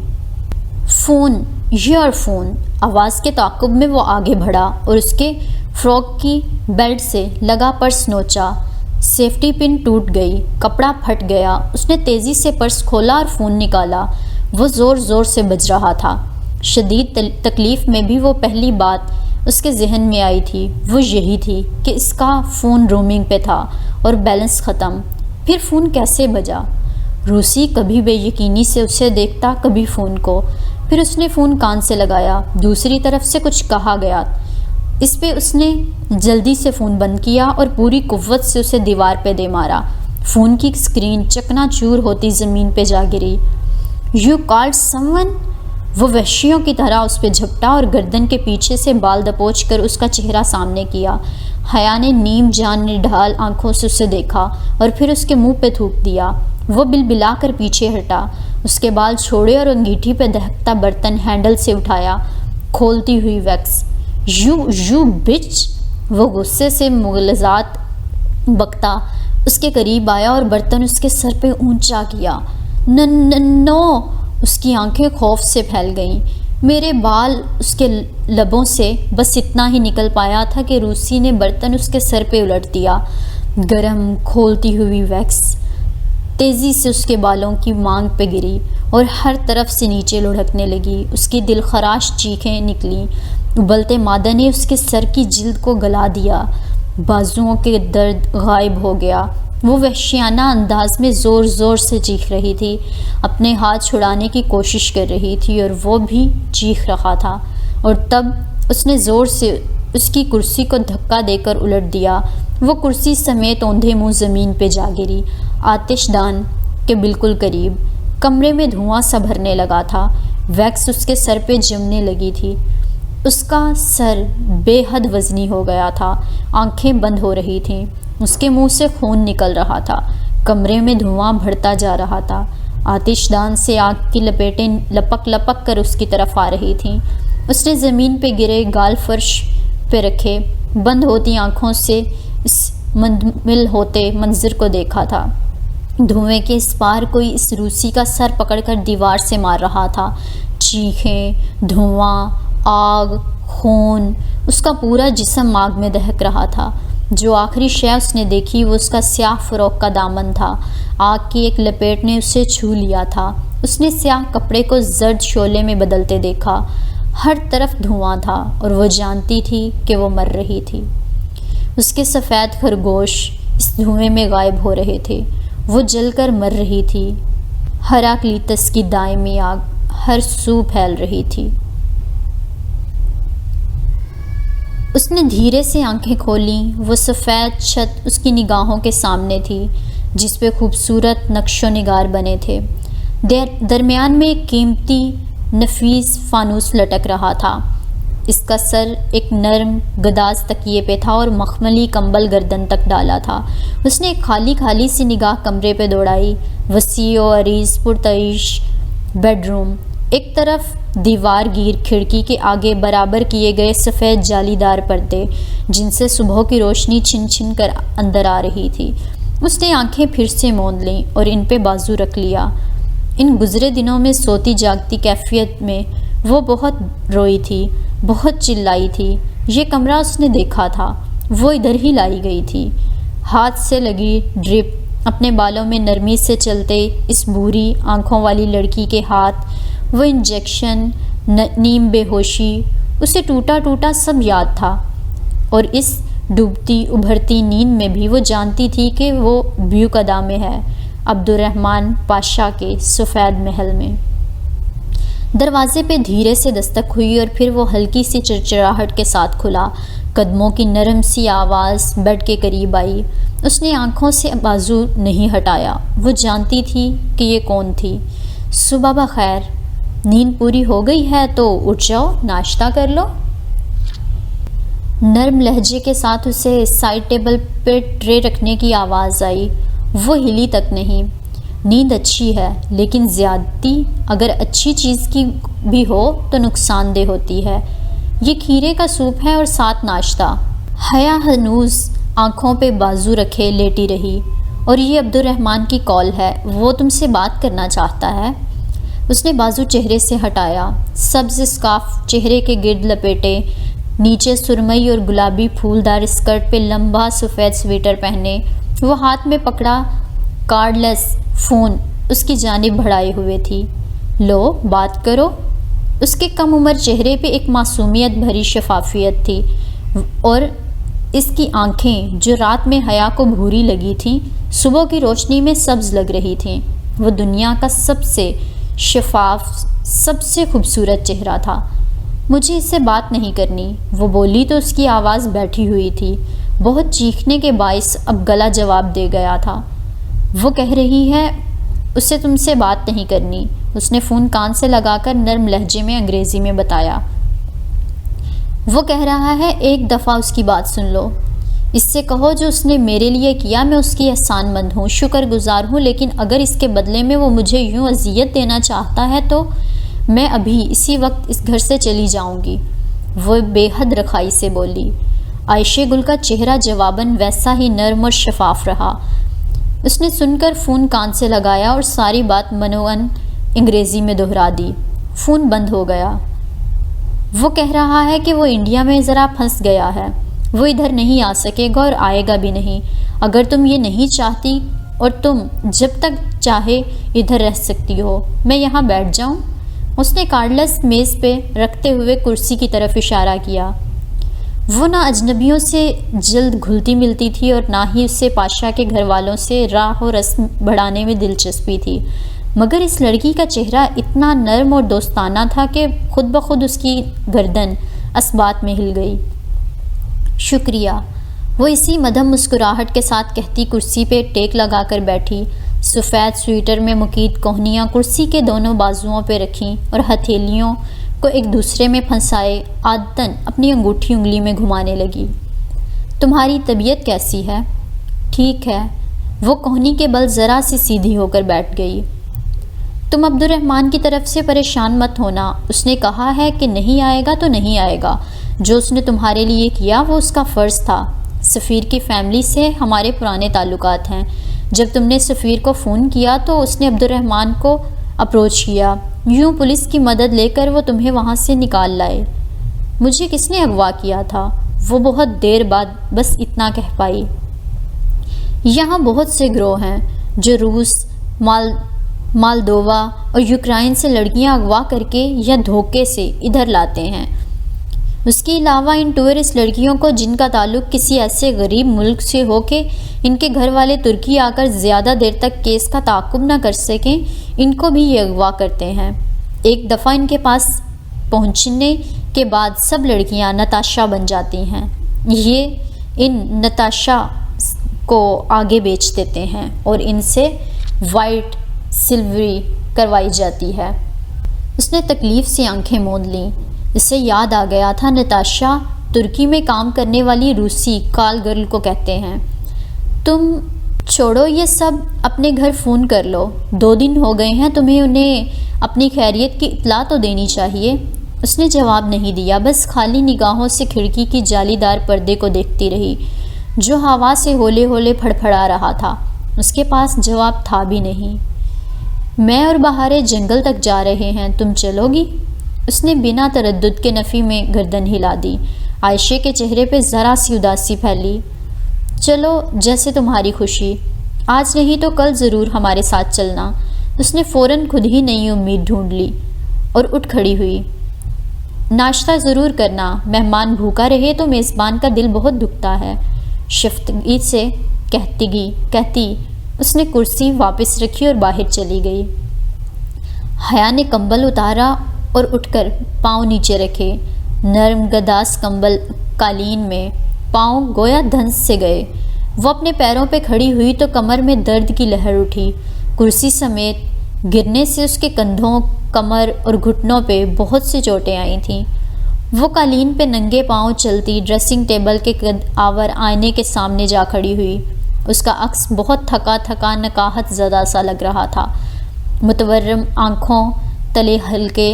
Phone, your phone. آواز کے تعاقب میں وہ آگے بڑھا اور اس کے فراک کی بیلٹ سے لگا پرس نوچا۔ سیفٹی پن ٹوٹ گئی، کپڑا پھٹ گیا۔ اس نے تیزی سے پرس کھولا اور فون نکالا۔ وہ زور زور سے بج رہا تھا۔ شدید تکلیف میں بھی وہ پہلی بات اس کے ذہن میں آئی تھی وہ یہی تھی کہ اس کا فون رومنگ پہ تھا اور بیلنس ختم۔ پھر فون کیسے بجا؟ روسی کبھی بے یقینی سے اسے دیکھتا، کبھی فون کو۔ پھر اس نے فون کان سے لگایا۔ دوسری طرف سے کچھ کہا گیا۔ اس پہ اس نے جلدی سے فون بند کیا اور پوری قوت سے اسے دیوار پہ دے مارا۔ فون کی اسکرین چکنا چور ہوتی زمین پہ جا گری۔ You called some one? وہ وحشیوں کی طرح اس پہ جھپٹا اور گردن کے پیچھے سے بال دبوچ کر اس کا چہرہ سامنے کیا۔ حیا نے نیم جان نڈھال آنکھوں سے اسے دیکھا اور پھر اس کے منہ پہ تھوک دیا۔ وہ بلبلا کر پیچھے ہٹا، اس کے بال چھوڑے اور انگیٹھی پہ دہکتا برتن ہینڈل سے اٹھایا، کھولتی ہوئی ویکس۔ یو بچ! وہ غصے سے مغلظات بکتا اس کے قریب آیا اور برتن اس کے سر پہ اونچا کیا۔ نو! اس کی آنکھیں خوف سے پھیل گئیں۔ میرے بال! اس کے لبوں سے بس اتنا ہی نکل پایا تھا کہ روسی نے برتن اس کے سر پہ الٹ دیا۔ گرم کھولتی ہوئی ویکس تیزی سے اس کے بالوں کی مانگ پہ گری اور ہر طرف سے نیچے لڑھکنے لگی۔ اس کی دلخراش چیخیں نکلیں۔ ابلتے مادہ نے اس کے سر کی جلد کو گلا دیا۔ بازوؤں کے درد غائب ہو گیا۔ وہ وحشیانہ انداز میں زور زور سے چیخ رہی تھی، اپنے ہاتھ چھڑانے کی کوشش کر رہی تھی اور وہ بھی چیخ رہا تھا، اور تب اس نے زور سے اس کی کرسی کو دھکا دے کر الٹ دیا۔ وہ کرسی سمیت اوندھے منہ زمین پہ جا گری، آتش دان کے بالکل قریب۔ کمرے میں دھواں سا بھرنے لگا تھا، ویکس اس کے سر پہ جمنے لگی تھی۔ اس کا سر بے حد وزنی ہو گیا تھا، آنکھیں بند ہو رہی تھیں، اس کے منہ سے خون نکل رہا تھا، کمرے میں دھواں بڑھتا جا رہا تھا، آتش دان سے آگ کی لپیٹیں لپک لپک کر اس کی طرف آ رہی تھیں۔ اس نے زمین پہ گرے گال فرش پہ رکھے بند ہوتی آنکھوں سے اس منمل ہوتے منظر کو دیکھا تھا۔ دھوئیں کے اس پار کوئی اس روسی کا سر پکڑ کر دیوار سے مار رہا تھا۔ چیخیں، دھواں، آگ، خون، اس کا پورا جسم آگ میں دہک رہا تھا۔ جو آخری شے اس نے دیکھی وہ اس کا سیاہ فراق کا دامن تھا۔ آگ کی ایک لپیٹ نے اسے چھو لیا تھا۔ اس نے سیاہ کپڑے کو زرد شعلے میں بدلتے دیکھا۔ ہر طرف دھواں تھا اور وہ جانتی تھی کہ وہ مر رہی تھی۔ اس کے سفید خرگوش اس دھوئیں میں غائب ہو رہے تھے۔ وہ جل کر مر رہی تھی۔ ہراکلیتس کی دائمی آگ ہر سو پھیل رہی تھی۔ اس نے دھیرے سے آنکھیں کھولیں۔ وہ سفید چھت اس کی نگاہوں کے سامنے تھی، جس پہ خوبصورت نقش و نگار بنے تھے۔ درمیان میں ایک قیمتی نفیس فانوس لٹک رہا تھا۔ اس کا سر ایک نرم گداز تکیے پہ تھا اور مخملی کمبل گردن تک ڈالا تھا۔ اس نے ایک خالی خالی سی نگاہ کمرے پہ دوڑائی۔ وسیع و عریض پرتعیش بیڈ روم، ایک طرف دیوار گیر کھڑکی کے آگے برابر کیے گئے سفید جالی دار پردے، جن سے صبح کی روشنی چھن چھن کر اندر آ رہی تھی۔ اس نے آنکھیں پھر سے موند لیں اور ان پہ بازو رکھ لیا۔ ان گزرے دنوں میں سوتی جاگتی کیفیت میں وہ بہت روئی تھی، بہت چلائی تھی۔ یہ کمرہ اس نے دیکھا تھا، وہ ادھر ہی لائی گئی تھی۔ ہاتھ سے لگی ڈرپ، اپنے بالوں میں نرمی سے چلتے اس بھوری آنکھوں والی لڑکی کے ہاتھ، وہ انجیکشن، نیم بے ہوشی، اسے ٹوٹا ٹوٹا سب یاد تھا۔ اور اس ڈوبتی ابھرتی نیند میں بھی وہ جانتی تھی کہ وہ بیوقدا میں ہے، عبد الرحمن پاشا کے سفید محل میں۔ دروازے پہ دھیرے سے دستک ہوئی اور پھر وہ ہلکی سی چرچراہٹ کے ساتھ کھلا۔ قدموں کی نرم سی آواز بیڈ کے قریب آئی۔ اس نے آنکھوں سے بازو نہیں ہٹایا۔ وہ جانتی تھی کہ یہ کون تھی۔ صبح بخیر، نیند پوری ہو گئی ہے تو اٹھ جاؤ، ناشتہ کر لو۔ نرم لہجے کے ساتھ اسے سائڈ ٹیبل پہ ٹرے رکھنے کی آواز آئی۔ وہ ہلی تک نہیں۔ نیند اچھی ہے، لیکن زیادتی اگر اچھی چیز کی بھی ہو تو نقصان دہ ہوتی ہے۔ یہ کھیرے کا سوپ ہے اور ساتھ ناشتہ۔ حیا ہنوز آنکھوں پہ بازو رکھے لیٹی رہی۔ اور یہ عبد الرحمن کی کال ہے، وہ تم سے بات کرنا چاہتا ہے۔ اس نے بازو چہرے سے ہٹایا، سبز اسکارف چہرے کے گرد لپیٹے، نیچے سرمئی اور گلابی پھولدار اسکرٹ پہ لمبا سفید سویٹر پہنے، وہ ہاتھ میں پکڑا کارڈ لیس فون اس کی جانب بڑھائے ہوئے تھی۔ لو بات کرو۔ اس کے کم عمر چہرے پہ ایک معصومیت بھری شفافیت تھی، اور اس کی آنکھیں جو رات میں حیا کو بھوری لگی تھیں، صبح کی روشنی میں سبز لگ رہی تھیں۔ وہ دنیا کا سب سے شفاف، سب سے خوبصورت چہرہ تھا۔ مجھے اس سے بات نہیں کرنی، وہ بولی تو اس کی آواز بیٹھی ہوئی تھی، بہت چیخنے کے باعث اب گلا جواب دے گیا تھا۔ وہ کہہ رہی ہے اسے تم سے بات نہیں کرنی، اس نے فون کان سے لگا کر نرم لہجے میں انگریزی میں بتایا۔ وہ کہہ رہا ہے ایک دفعہ اس کی بات سن لو، اس سے کہو جو اس نے میرے لیے کیا میں اس کی احسان مند ہوں، شکر گزار ہوں، لیکن اگر اس کے بدلے میں وہ مجھے یوں اذیت دینا چاہتا ہے تو میں ابھی اسی وقت اس گھر سے چلی جاؤں گی، وہ بے حد رخائی سے بولی۔ عائشہ گل کا چہرہ جواباً ویسا ہی نرم اور شفاف رہا۔ اس نے سن کر فون کان سے لگایا اور ساری بات منوعاً انگریزی میں دہرا دی۔ فون بند ہو گیا۔ وہ کہہ رہا ہے کہ وہ انڈیا میں ذرا پھنس گیا ہے، وہ ادھر نہیں آ سکے گا اور آئے گا بھی نہیں۔ اگر تم یہ نہیں چاہتی اور تم جب تک چاہے ادھر رہ سکتی ہو، میں یہاں بیٹھ جاؤں؟ اس نے کارڈلیس میز پہ رکھتے ہوئے کرسی کی طرف اشارہ کیا۔ وہ نہ اجنبیوں سے جلد گھلتی ملتی تھی اور نہ ہی اسے پاشا کے گھر والوں سے راہ و رسم بڑھانے میں دلچسپی تھی، مگر اس لڑکی کا چہرہ اتنا نرم اور دوستانہ تھا کہ خود بخود اس کی گردن اثبات میں ہل گئی۔ شکریہ، وہ اسی مدھم مسکراہٹ کے ساتھ کہتی کرسی پہ ٹیک لگا کر بیٹھی۔ سفید سویٹر میں مقید کوہنیاں کرسی کے دونوں بازوؤں پہ رکھیں اور ہتھیلیوں کو ایک دوسرے میں پھنسائے عادتاً اپنی انگوٹھی انگلی میں گھمانے لگی۔ تمہاری طبیعت کیسی ہے؟ ٹھیک ہے، وہ کوہنی کے بل ذرا سی سیدھی ہو کر بیٹھ گئی۔ تم عبد الرحمن کی طرف سے پریشان مت ہونا، اس نے کہا ہے کہ نہیں آئے گا تو نہیں آئے گا۔ جو اس نے تمہارے لیے کیا وہ اس کا فرض تھا۔ سفیر کی فیملی سے ہمارے پرانے تعلقات ہیں۔ جب تم نے سفیر کو فون کیا تو اس نے عبد الرحمن کو اپروچ کیا، یوں پولیس کی مدد لے کر وہ تمہیں وہاں سے نکال لائے۔ مجھے کس نے اغوا کیا تھا؟ وہ بہت دیر بعد بس اتنا کہہ پائی۔ یہاں بہت سے گروہ ہیں جو روس، مالدووا اور یوکرائن سے لڑکیاں اغوا کر کے یا دھوکے سے ادھر لاتے ہیں۔ اس کے علاوہ ان ٹورسٹ لڑکیوں کو جن کا تعلق کسی ایسے غریب ملک سے ہو کہ ان کے گھر والے ترکی آ کر زیادہ دیر تک کیس کا تعاقب نہ کر سکیں، ان کو بھی یہ اغوا کرتے ہیں۔ ایک دفعہ ان کے پاس پہنچنے کے بعد سب لڑکیاں نتاشا بن جاتی ہیں۔ یہ ان نتاشا کو آگے بیچ دیتے ہیں اور ان سے وائٹ سلوری کروائی جاتی ہے۔ اس نے تکلیف سے آنکھیں موند لیں۔ اسے یاد آ گیا تھا، نتاشا ترکی میں کام کرنے والی روسی کال گرل کو کہتے ہیں۔ تم چھوڑو یہ سب، اپنے گھر فون کر لو، 2 دن ہو گئے ہیں، تمہیں انہیں اپنی خیریت کی اطلاع تو دینی چاہیے۔ اس نے جواب نہیں دیا، بس خالی نگاہوں سے کھڑکی کی جالی دار پردے کو دیکھتی رہی جو ہوا سے ہولے ہولے پھڑپھڑا رہا تھا۔ اس کے پاس جواب تھا بھی نہیں۔ میں اور بہارے جنگل تک جا رہے ہیں، تم چلو گی؟ اس نے بنا تردد کے نفی میں گردن ہلا دی۔ عائشہ کے چہرے پہ ذرا سی اداسی پھیلی۔ چلو، جیسے تمہاری خوشی، آج نہیں تو کل ضرور ہمارے ساتھ چلنا۔ اس نے فوراً خود ہی نئی امید ڈھونڈ لی اور اٹھ کھڑی ہوئی۔ ناشتہ ضرور کرنا، مہمان بھوکا رہے تو میزبان کا دل بہت دکھتا ہے، شفتگی سے کہتی اس نے کرسی واپس رکھی اور باہر چلی گئی۔ حیا نے کمبل اتارا اور اٹھ کر پاؤں نیچے رکھے۔ نرم گداس کمبل قالین میں پاؤں گویا دھنس سے گئے۔ وہ اپنے پیروں پہ کھڑی ہوئی تو کمر میں درد کی لہر اٹھی۔ کرسی سمیت گرنے سے اس کے کندھوں، کمر اور گھٹنوں پہ بہت سی چوٹیں آئی تھیں۔ وہ قالین پہ ننگے پاؤں چلتی ڈریسنگ ٹیبل کے قد آور آئینے کے سامنے جا کھڑی ہوئی۔ اس کا عکس بہت تھکا نکاہت زدہ سا لگ رہا تھا۔ متورم آنکھوں تلے ہلکے،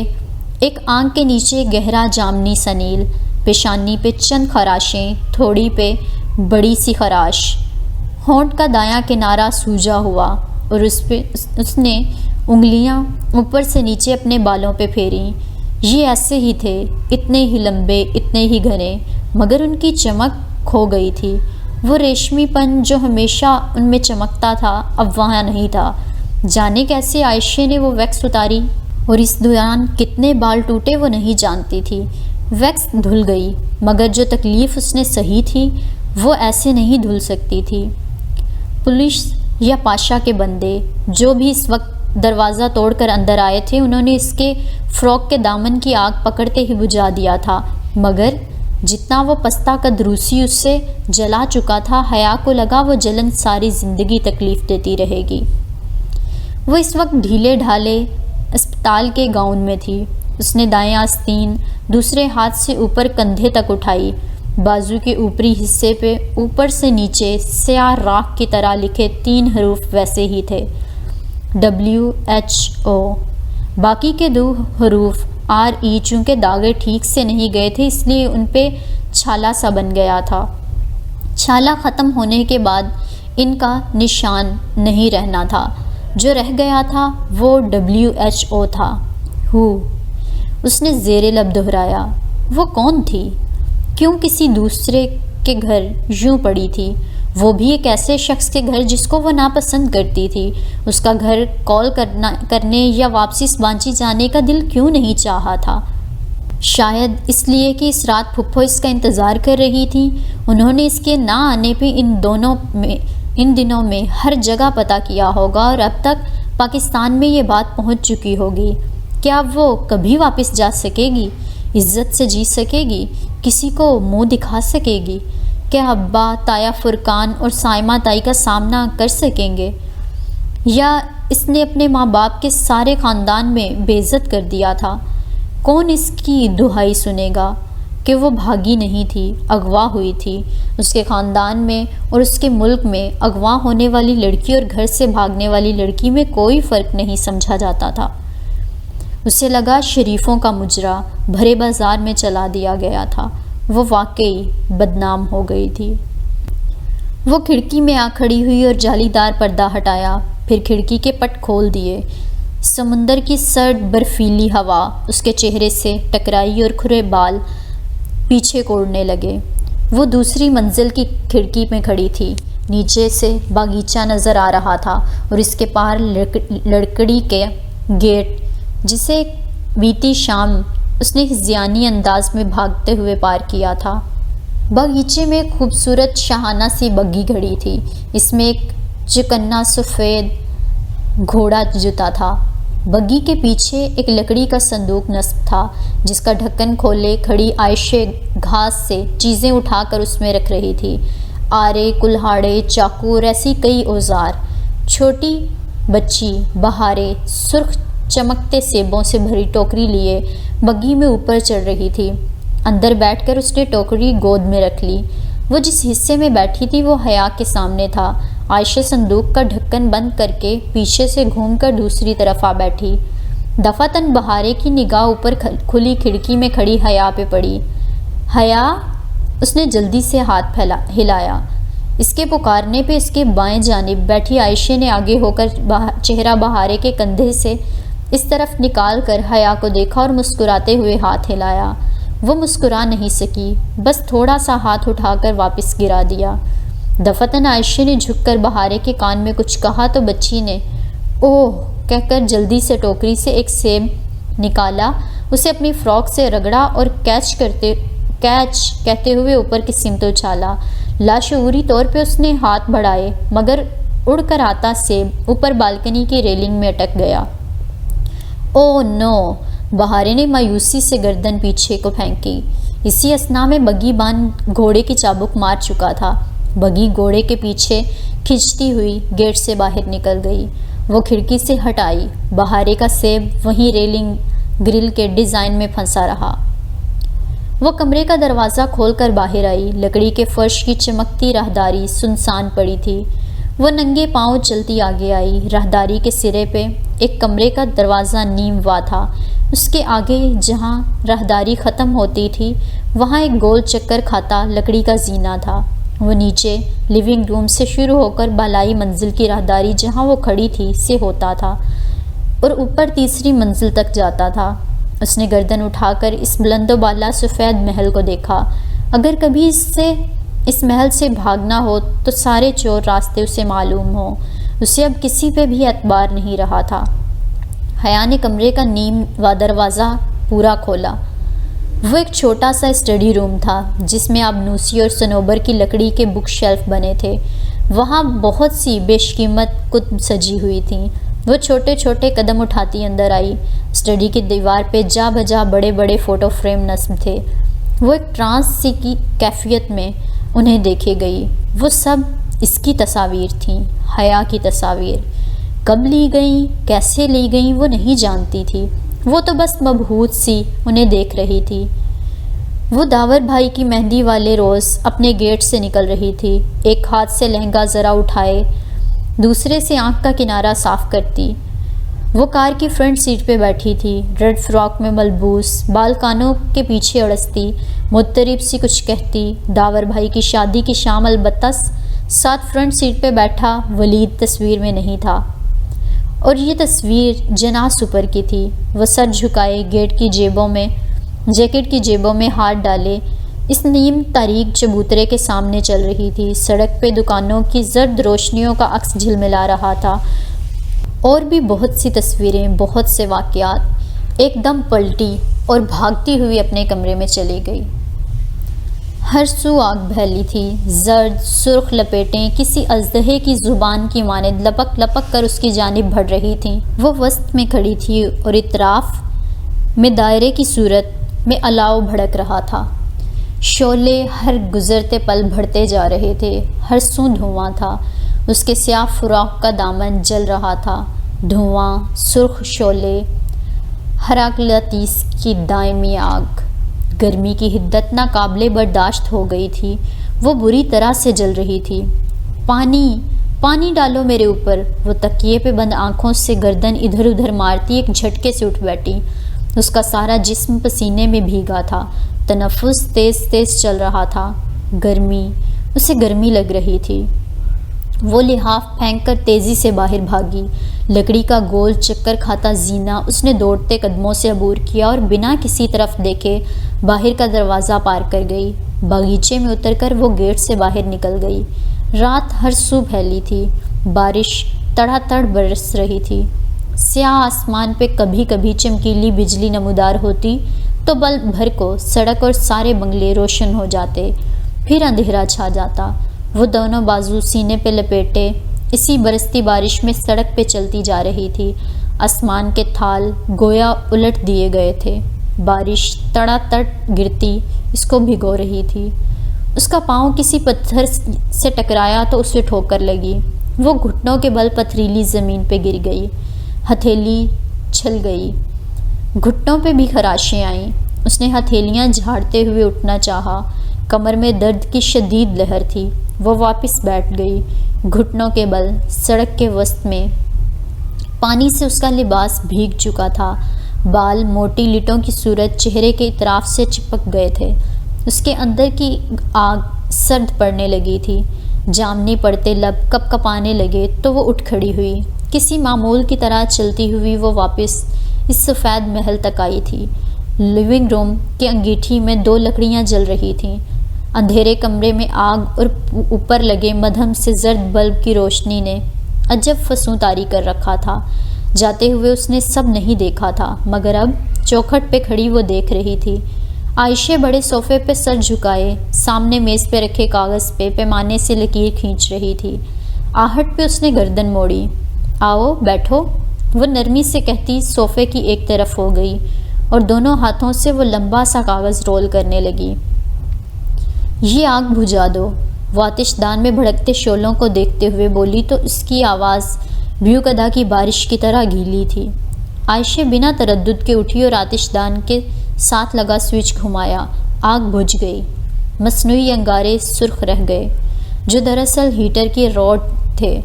ایک آنکھ کے نیچے گہرا جامنی سا نیل، پیشانی پہ چند خراشیں، تھوڑی پہ بڑی سی خراش، ہونٹ کا دایاں کنارہ سوجا ہوا، اور اس نے انگلیاں اوپر سے نیچے اپنے بالوں پہ پھیریں۔ یہ ایسے ہی تھے، اتنے ہی لمبے، اتنے ہی گھنے، مگر ان کی چمک کھو گئی تھی۔ وہ ریشمی پن جو ہمیشہ ان میں چمکتا تھا اب وہاں نہیں تھا۔ جانے کیسے عائشہ نے وہ ویکس اتاری اور اس دوران کتنے بال ٹوٹے وہ نہیں جانتی تھی۔ ویکس دھل گئی، مگر جو تکلیف اس نے سہی تھی وہ ایسے نہیں دھل سکتی تھی۔ پولیس یا پاشا کے بندے جو بھی اس وقت دروازہ توڑ کر اندر آئے تھے، انہوں نے اس کے فراک کے دامن کی آگ پکڑتے ہی بجھا دیا تھا، مگر جتنا وہ پستہ قد روسی اس سے جلا چکا تھا، حیا کو لگا وہ جلن ساری زندگی تکلیف دیتی رہے گی۔ وہ اس وقت ڈھیلے ڈھالے اسپتال کے گاؤن میں تھی۔ اس نے دائیں آستین دوسرے ہاتھ سے اوپر کندھے تک اٹھائی۔ بازو کے اوپری حصے پہ اوپر سے نیچے سیاہ راکھ کی طرح لکھے 3 حروف ویسے ہی تھے، WHO۔ باقی کے 2 حروف RE چونکہ داغے ٹھیک سے نہیں گئے تھے اس لیے ان پہ چھالا سا بن گیا تھا۔ چھالا ختم ہونے کے بعد ان کا نشان نہیں رہنا تھا، جو رہ گیا تھا وہ WHO تھا۔ اس نے زیر لب دہرایا۔ وہ کون تھی؟ کیوں کسی دوسرے کے گھر یوں پڑی تھی، وہ بھی ایک ایسے شخص کے گھر جس کو وہ ناپسند کرتی تھی۔ اس کا گھر کال کرنے یا واپسی بانچی جانے کا دل کیوں نہیں چاہا تھا؟ شاید اس لیے کہ اس رات پھپھو اس کا انتظار کر رہی تھی۔ انہوں نے اس کے نہ آنے پہ ان دنوں میں ہر جگہ پتہ کیا ہوگا اور اب تک پاکستان میں یہ بات پہنچ چکی ہوگی۔ کیا وہ کبھی واپس جا سکے گی؟ عزت سے جی سکے گی؟ کسی کو منہ دکھا سکے گی؟ کیا ابا، تایا فرقان اور سائمہ تائی کا سامنا کر سکیں گے؟ یا اس نے اپنے ماں باپ کے سارے خاندان میں بے عزت کر دیا تھا؟ کون اس کی دہائی سنے گا کہ وہ بھاگی نہیں تھی، اغوا ہوئی تھی۔ اس کے خاندان میں اور اس کے ملک میں اغوا ہونے والی لڑکی اور گھر سے بھاگنے والی لڑکی میں کوئی فرق نہیں سمجھا جاتا تھا۔ اسے لگا شریفوں کا مجرا بھرے بازار میں چلا دیا گیا تھا۔ وہ واقعی بدنام ہو گئی تھی۔ وہ کھڑکی میں آ کھڑی ہوئی اور جالی دار پردہ ہٹایا، پھر کھڑکی کے پٹ کھول دیے۔ سمندر کی سرد برفیلی ہوا اس کے چہرے سے ٹکرائی اور کھرے بال پیچھے کوڑنے لگے۔ وہ دوسری منزل کی کھڑکی میں کھڑی تھی۔ نیچے سے باغیچہ نظر آ رہا تھا اور اس کے پار لکڑی کے گیٹ جسے بیتی شام اس نے ہذیانی انداز میں بھاگتے ہوئے پار کیا تھا۔ باغیچے میں ایک خوبصورت شاہانہ سی بگی کھڑی تھی۔ اس میں ایک چکنا سفید گھوڑا جتا تھا۔ بگی کے پیچھے ایک لکڑی کا صندوق نصب تھا جس کا ڈھکن کھولے کھڑی عائشہ گھاس سے چیزیں اٹھا کر اس میں رکھ رہی تھی۔ آرے، کلہاڑے، چاقو اور ایسی کئی اوزار۔ چھوٹی بچی بہارے سرخ چمکتے سیبوں سے بھری ٹوکری لیے بگی میں اوپر چڑھ رہی تھی۔ اندر بیٹھ کر اس نے ٹوکری گود میں رکھ لی۔ وہ جس حصے میں بیٹھی تھی وہ حیا کے سامنے تھا۔ عائشہ صندوق کا ڈھکن بند کر کے پیچھے سے گھوم کر دوسری طرف آ بیٹھی۔ دفعتاً بہارے کی نگاہ اوپر کھلی کھڑکی میں کھڑی حیا پہ پڑی۔ حیا، اس نے جلدی سے ہاتھ ہلایا۔ اس کے پکارنے پہ اس کے بائیں جانب بیٹھی عائشہ نے آگے ہو کر چہرہ بہارے کے کندھے سے اس طرف نکال کر حیا کو دیکھا اور مسکراتے ہوئے ہاتھ ہلایا۔ وہ مسکرا نہیں سکی، بس تھوڑا سا ہاتھ اٹھا کر واپس گرا دیا۔ دفعتاً عائشہ نے جھک کر بہارے کے کان میں کچھ کہا تو بچی نے اوہ کہہ کر جلدی سے ٹوکری سے ایک سیب نکالا، اسے اپنی فراک سے رگڑا اور کیچ کہتے ہوئے اوپر کی سمت اچھالا۔ لاشعوری طور پہ اس نے ہاتھ بڑھائے مگر اڑ کر آتا سیب اوپر بالکنی کی ریلنگ میں اٹک گیا۔ او نو! بہارے نے مایوسی سے گردن پیچھے کو پھینکی۔ اسی اثنا میں بگی بان گھوڑے کی چابک مار چکا تھا۔ بگی گھوڑے کے پیچھے کھنچتی ہوئی گیٹ سے باہر نکل گئی۔ وہ کھڑکی سے ہٹ آئی۔ بہارے کا سیب وہیں ریلنگ گرل کے ڈیزائن میں پھنسا رہا۔ وہ کمرے کا دروازہ کھول کر باہر آئی۔ لکڑی کے فرش کی چمکتی راہداری سنسان پڑی تھی۔ وہ ننگے پاؤں چلتی آگے آئی۔ راہداری کے سرے پہ ایک کمرے کا دروازہ نیم وا تھا۔ اس کے آگے جہاں راہداری ختم ہوتی تھی وہاں ایک گول چکر کھاتا لکڑی کا زینہ تھا۔ وہ نیچے لیونگ روم سے شروع ہو کر بالائی منزل کی راہداری جہاں وہ کھڑی تھی سے ہوتا تھا اور اوپر تیسری منزل تک جاتا تھا۔ اس نے گردن اٹھا کر اس بلند و بالا سفید محل کو دیکھا۔ اگر کبھی اس محل سے بھاگنا ہو تو سارے چور راستے اسے معلوم ہوں۔ اسے اب کسی پہ بھی اعتبار نہیں رہا تھا۔ حیا نے کمرے کا نیم وا دروازہ پورا کھولا۔ وہ ایک چھوٹا سا اسٹڈی روم تھا جس میں آبنوسی اور صنوبر کی لکڑی کے بک شیلف بنے تھے۔ وہاں بہت سی بیش قیمت کتب سجی ہوئی تھیں۔ وہ چھوٹے چھوٹے قدم اٹھاتی اندر آئی۔ اسٹڈی کی دیوار پہ جا بجا بڑے بڑے فوٹو فریم نصب تھے۔ وہ ایک ٹرانس سی کی کیفیت میں انہیں دیکھے گئی۔ وہ سب اس کی تصاویر تھیں، حیا کی تصاویر۔ کب لی گئیں، کیسے لی گئیں وہ نہیں جانتی تھی۔ وہ تو بس مبہوت سی انہیں دیکھ رہی تھی۔ وہ داور بھائی کی مہندی والے روز اپنے گیٹ سے نکل رہی تھی، ایک ہاتھ سے لہنگا ذرا اٹھائے دوسرے سے آنکھ کا کنارہ صاف کرتی۔ وہ کار کی فرنٹ سیٹ پہ بیٹھی تھی، ریڈ فراک میں ملبوس، بال کانوں کے پیچھے اڑستی، مضطرب سی کچھ کہتی۔ داور بھائی کی شادی کی شام البتہ ساتھ فرنٹ سیٹ پہ بیٹھا ولید تصویر میں نہیں تھا، اور یہ تصویر جناح سپر کی تھی۔ وہ سر جھکائے، جیکٹ کی جیبوں میں ہاتھ ڈالے، اس نیم تاریک چبوترے کے سامنے چل رہی تھی۔ سڑک پہ دکانوں کی زرد روشنیوں کا عکس جھلملا رہا تھا، اور بھی بہت سی تصویریں، بہت سے واقعات۔ ایک دم پلٹی اور بھاگتی ہوئی اپنے کمرے میں چلی گئی۔ ہر سو آگ پھیلی تھی، زرد سرخ لپیٹیں کسی اژدہے کی زبان کی مانند لپک لپک کر اس کی جانب بڑھ رہی تھیں۔ وہ وسط میں کھڑی تھی اور اطراف میں دائرے کی صورت میں الاؤ بھڑک رہا تھا۔ شعلے ہر گزرتے پل بڑھتے جا رہے تھے، ہر سو دھواں تھا۔ اس کے سیاہ فراق کا دامن جل رہا تھا، دھواں، سرخ شعلے، ہراکلیتس کی دائمی آگ۔ گرمی کی حدت ناقابل برداشت ہو گئی تھی، وہ بری طرح سے جل رہی تھی۔ پانی، پانی ڈالو میرے اوپر۔ وہ تکیے پہ بند آنکھوں سے گردن ادھر ادھر مارتی ایک جھٹکے سے اٹھ بیٹھی۔ اس کا سارا جسم پسینے میں بھیگا تھا، تنفس تیز تیز چل رہا تھا۔ اسے گرمی لگ رہی تھی۔ وہ لحاف پھینک کر تیزی سے باہر بھاگی۔ لکڑی کا گول چکر کھاتا زینہ اس نے دوڑتے قدموں سے عبور کیا اور بنا کسی طرف دیکھے باہر کا دروازہ پار کر گئی۔ باغیچے میں اتر کر وہ گیٹ سے باہر نکل گئی۔ رات ہر سو پھیلی تھی، بارش تڑا تڑ برس رہی تھی۔ سیاہ آسمان پہ کبھی کبھی چمکیلی بجلی نمودار ہوتی تو پل بھر کو سڑک اور سارے بنگلے روشن ہو جاتے، پھر اندھیرا چھا جاتا۔ وہ دونوں بازو سینے پہ لپیٹے اسی برستی بارش میں سڑک پہ چلتی جا رہی تھی۔ آسمان کے تھال گویا الٹ دیے گئے تھے۔ بارش تڑا تڑ گرتی اس کو بھگو رہی تھی۔ اس کا پاؤں کسی پتھر سے ٹکرایا تو اسے ٹھوکر لگی۔ وہ گھٹنوں کے بل پتھریلی زمین پہ گر گئی، ہتھیلی چھل گئی، گھٹنوں پہ بھی خراشیں آئیں۔ اس نے ہتھیلیاں جھاڑتے ہوئے اٹھنا چاہا، کمر میں درد کی شدید لہر تھی۔ وہ واپس بیٹھ گئی، گھٹنوں کے بل سڑک کے وسط میں۔ پانی سے اس کا لباس بھیگ چکا تھا، بال موٹی لٹوں کی صورت چہرے کے اطراف سے چپک گئے تھے۔ اس کے اندر کی آگ سرد پڑنے لگی تھی، جامنی پڑتے لب کپ کپانے لگے تو وہ اٹھ کھڑی ہوئی۔ کسی معمول کی طرح چلتی ہوئی وہ واپس اس سفید محل تک آئی تھی۔ لیونگ روم کی انگیٹھی میں 2 لکڑیاں جل رہی تھیں۔ اندھیرے کمرے میں آگ اور اوپر لگے مدھم سے زرد بلب کی روشنی نے عجب فسوں طاری کر رکھا تھا۔ جاتے ہوئے اس نے سب نہیں دیکھا تھا، مگر اب چوکھٹ پہ کھڑی وہ دیکھ رہی تھی۔ عائشہ بڑے صوفے پہ سر جھکائے سامنے میز پہ رکھے کاغذ پہ پیمانے سے لکیر کھینچ رہی تھی۔ آہٹ پہ اس نے گردن موڑی۔ آؤ بیٹھو، وہ نرمی سے کہتی صوفے کی ایک طرف ہو گئی اور دونوں ہاتھوں سے وہ لمبا سا کاغذ رول کرنے لگی۔ یہ آگ بجھا دو، وہ آتش دان میں بھڑکتے شعلوں کو دیکھتے ہوئے بولی تو اس کی آواز بھیوکدہ کی بارش کی طرح گیلی تھی۔ عائشہ بنا تردد کے اٹھی اور آتش دان کے ساتھ لگا سوئچ گھمایا۔ آگ بجھ گئی۔ مصنوعی انگارے سرخ رہ گئے، جو دراصل ہیٹر کے راڈ تھے،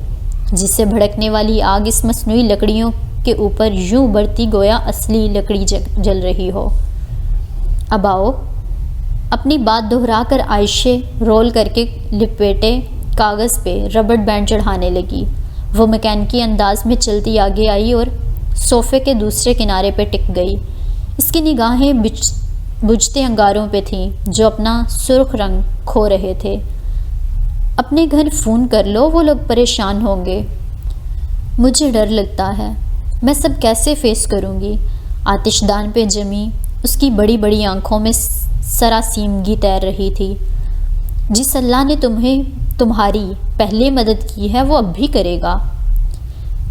جس سے بھڑکنے والی آگ اس مصنوعی لکڑیوں کے اوپر یوں بڑھتی گویا اصلی لکڑی جل رہی ہو۔ اب آؤ، اپنی بات دہرا کر عائشہ رول کر کے لپیٹے کاغذ پہ ربڑ بینڈ چڑھانے لگی۔ وہ میکینکی انداز میں چلتی آگے آئی اور صوفے کے دوسرے کنارے پہ ٹک گئی۔ اس کی نگاہیں بجھتے انگاروں پہ تھیں جو اپنا سرخ رنگ کھو رہے تھے۔ اپنے گھر فون کر لو، وہ لوگ پریشان ہوں گے۔ مجھے ڈر لگتا ہے، میں سب کیسے فیس کروں گی؟ آتش دان پہ جمی اس کی بڑی بڑی آنکھوں میں سراسیمگی تیر رہی تھی۔ جس اللہ نے تمہاری پہلے مدد کی ہے وہ اب بھی کرے گا۔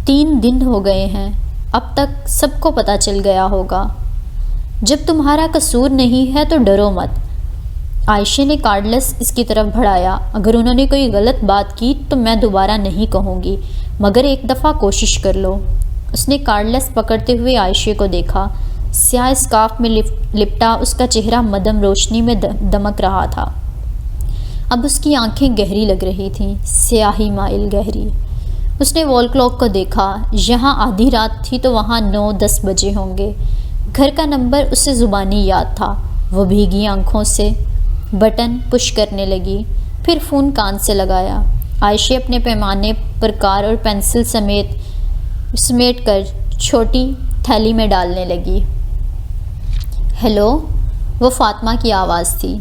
3 دن ہو گئے ہیں، اب تک سب کو پتہ چل گیا ہوگا۔ جب تمہارا قصور نہیں ہے تو ڈرو مت۔ عائشہ نے کارڈلس اس کی طرف بڑھایا۔ اگر انہوں نے کوئی غلط بات کی تو میں دوبارہ نہیں کہوں گی، مگر ایک دفعہ کوشش کر لو۔ اس نے کارڈلس پکڑتے ہوئے عائشہ کو دیکھا۔ سیاہ اسکارف میں لپٹا اس کا چہرہ مدھم روشنی میں دمک رہا تھا۔ اب اس کی آنکھیں گہری لگ رہی تھیں، سیاہی مائل گہری۔ اس نے وال کلاک کو دیکھا، یہاں آدھی رات تھی تو وہاں 9-10 بجے ہوں گے۔ گھر کا نمبر اسے زبانی یاد تھا۔ وہ بھیگی آنکھوں سے بٹن پش کرنے لگی، پھر فون کان سے لگایا۔ عائشہ اپنے پیمانے پر کار اور پینسل سمیٹ کر چھوٹی تھیلی میں ڈالنے لگی۔ ہیلو، وہ فاطمہ کی آواز تھی۔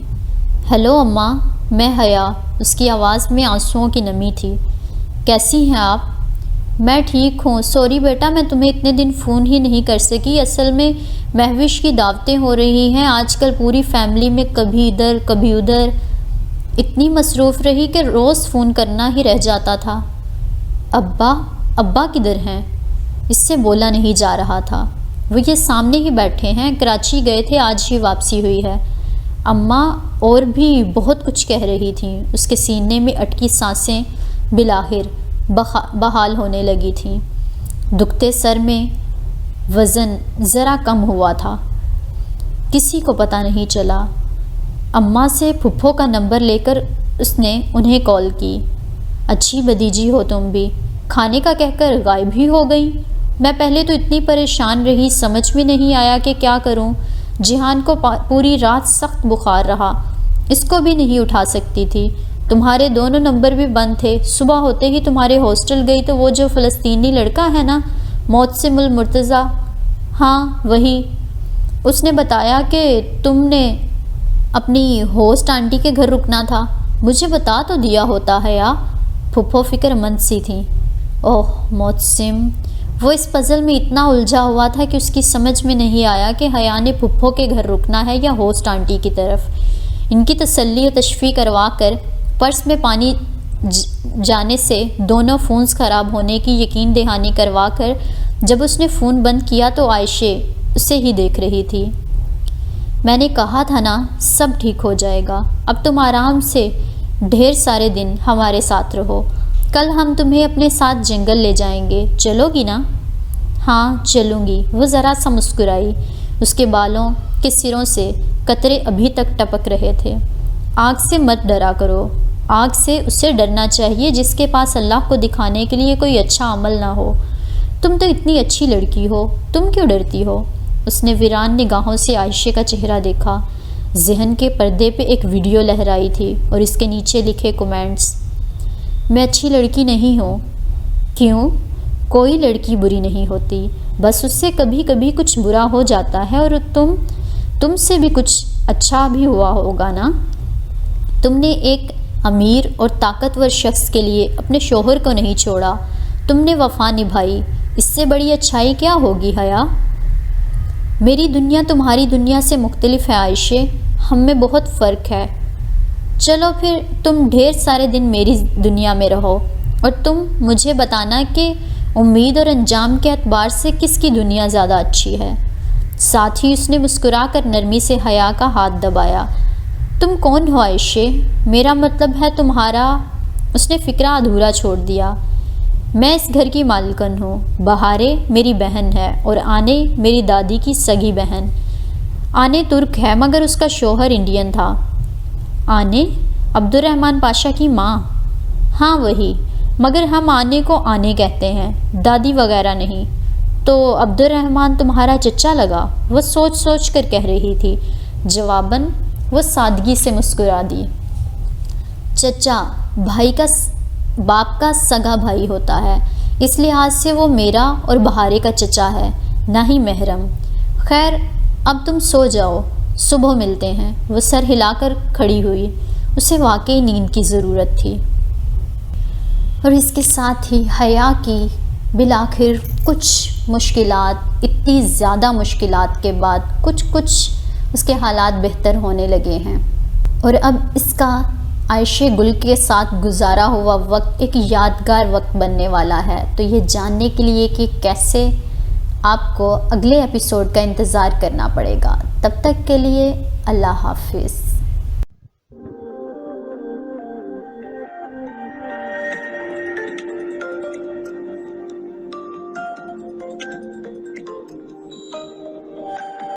ہیلو اماں، میں حیا۔ اس کی آواز میں آنسوؤں کی نمی تھی۔ کیسی ہیں آپ؟ میں ٹھیک ہوں، سوری بیٹا میں تمہیں اتنے دن فون ہی نہیں کر سکی، اصل میں مہوش کی دعوتیں ہو رہی ہیں آج کل پوری فیملی میں، کبھی ادھر کبھی ادھر، اتنی مصروف رہی کہ روز فون کرنا ہی رہ جاتا تھا۔ ابا کدھر ہیں؟ اس سے بولا نہیں جا رہا تھا۔ وہ یہ سامنے ہی بیٹھے ہیں، کراچی گئے تھے، آج ہی واپسی ہوئی ہے۔ اماں اور بھی بہت کچھ کہہ رہی تھیں، اس کے سینے میں اٹکی سانسیں بالآخر بحال ہونے لگی تھیں۔ دکھتے سر میں وزن ذرا کم ہوا تھا۔ کسی کو پتہ نہیں چلا۔ اماں سے پھپھو کا نمبر لے کر اس نے انہیں کال کی۔ اچھی بھتیجی ہو تم بھی، کھانے کا کہہ کر غائب ہی ہو گئی۔ میں پہلے تو اتنی پریشان رہی، سمجھ میں نہیں آیا کہ کیا کروں۔ جہان کو پوری رات سخت بخار رہا، اس کو بھی نہیں اٹھا سکتی تھی۔ تمہارے دونوں نمبر بھی بند تھے۔ صبح ہوتے ہی تمہارے ہاسٹل گئی تو وہ جو فلسطینی لڑکا ہے نا، معتصم المرتضیٰ، ہاں وہی، اس نے بتایا کہ تم نے اپنی ہوسٹ آنٹی کے گھر رکنا تھا۔ مجھے بتا تو دیا ہوتا ہے یا؟ پھپھو فکر مند سی تھیں۔ اوہ معتصم، وہ اس پزل میں اتنا الجھا ہوا تھا کہ اس کی سمجھ میں نہیں آیا کہ حیا نے پھپھو کے گھر رکنا ہے یا ہوسٹ آنٹی کی طرف۔ ان کی تسلی و تشفیع کروا کر، پرس میں پانی جانے سے دونوں فونز خراب ہونے کی یقین دہانی کروا کر جب اس نے فون بند کیا تو عائشہ اسے ہی دیکھ رہی تھی۔ میں نے کہا تھا نا سب ٹھیک ہو جائے گا، اب تم آرام سے ڈھیر سارے دن ہمارے ساتھ رہو، کل ہم تمہیں اپنے ساتھ جنگل لے جائیں گے، چلو گی نا؟ ہاں چلوں گی۔ وہ ذرا سا مسکرائی، اس کے بالوں کے سروں سے قطرے ابھی تک ٹپک رہے تھے۔ آگ سے مت ڈرا کرو، آگ سے اسے ڈرنا چاہیے جس کے پاس اللہ کو دکھانے کے لیے کوئی اچھا عمل نہ ہو۔ تم تو اتنی اچھی لڑکی ہو، تم کیوں ڈرتی ہو؟ اس نے ویران نگاہوں سے عائشہ کا چہرہ دیکھا۔ ذہن کے پردے پہ ایک ویڈیو لہرائی تھی اور اس کے نیچے لکھے کومنٹس۔ میں اچھی لڑکی نہیں ہوں۔ کیوں؟ کوئی لڑکی بری نہیں ہوتی، بس اس سے کبھی کبھی کچھ برا ہو جاتا ہے، اور تم سے بھی کچھ اچھا بھی ہوا ہوگا نا؟ تم نے ایک امیر اور طاقتور شخص کے لیے اپنے شوہر کو نہیں چھوڑا، تم نے وفا نبھائی، اس سے بڑی اچھائی کیا ہوگی حیا؟ میری دنیا تمہاری دنیا سے مختلف ہے عائشہ، ہم میں بہت فرق ہے۔ چلو پھر تم ڈھیر سارے دن میری دنیا میں رہو، اور تم مجھے بتانا کہ امید اور انجام کے اعتبار سے کس کی دنیا زیادہ اچھی ہے۔ ساتھ ہی اس نے مسکرا کر نرمی سے حیا کا ہاتھ دبایا۔ تم کون ہو عائشہ؟ میرا مطلب ہے تمہارا۔ اس نے فکرہ ادھورا چھوڑ دیا۔ میں اس گھر کی مالکن ہوں، بہارے میری بہن ہے اور آنے میری دادی کی سگی بہن۔ آنے ترک ہے مگر اس کا شوہر انڈین تھا۔ آنے عبد الرحمن پاشا کی ماں؟ ہاں وہی، مگر ہم آنے کو آنے کہتے ہیں، دادی وغیرہ نہیں۔ تو عبد الرحمن تمہارا چچا لگا؟ وہ سوچ سوچ کر کہہ رہی تھی۔ جواباً وہ سادگی سے مسکرا دی۔ چچا بھائی کا باپ کا سگا بھائی ہوتا ہے، اس لحاظ سے وہ میرا اور بہارے کا چچا ہے، نہ ہی محرم۔ خیر اب تم سو جاؤ، صبح ملتے ہیں۔ وہ سر ہلا کر کھڑی ہوئی، اسے واقعی نیند کی ضرورت تھی۔ اور اس کے ساتھ ہی حیا کی بالآخر کچھ مشکلات، اتنی زیادہ مشکلات کے بعد کچھ اس کے حالات بہتر ہونے لگے ہیں، اور اب اس کا عائشہ گل کے ساتھ گزارا ہوا وقت ایک یادگار وقت بننے والا ہے۔ تو یہ جاننے کے لیے کہ کیسے آپ کو اگلے ایپیسوڈ کا انتظار کرنا پڑے گا۔ تب تک کے لیے اللہ حافظ۔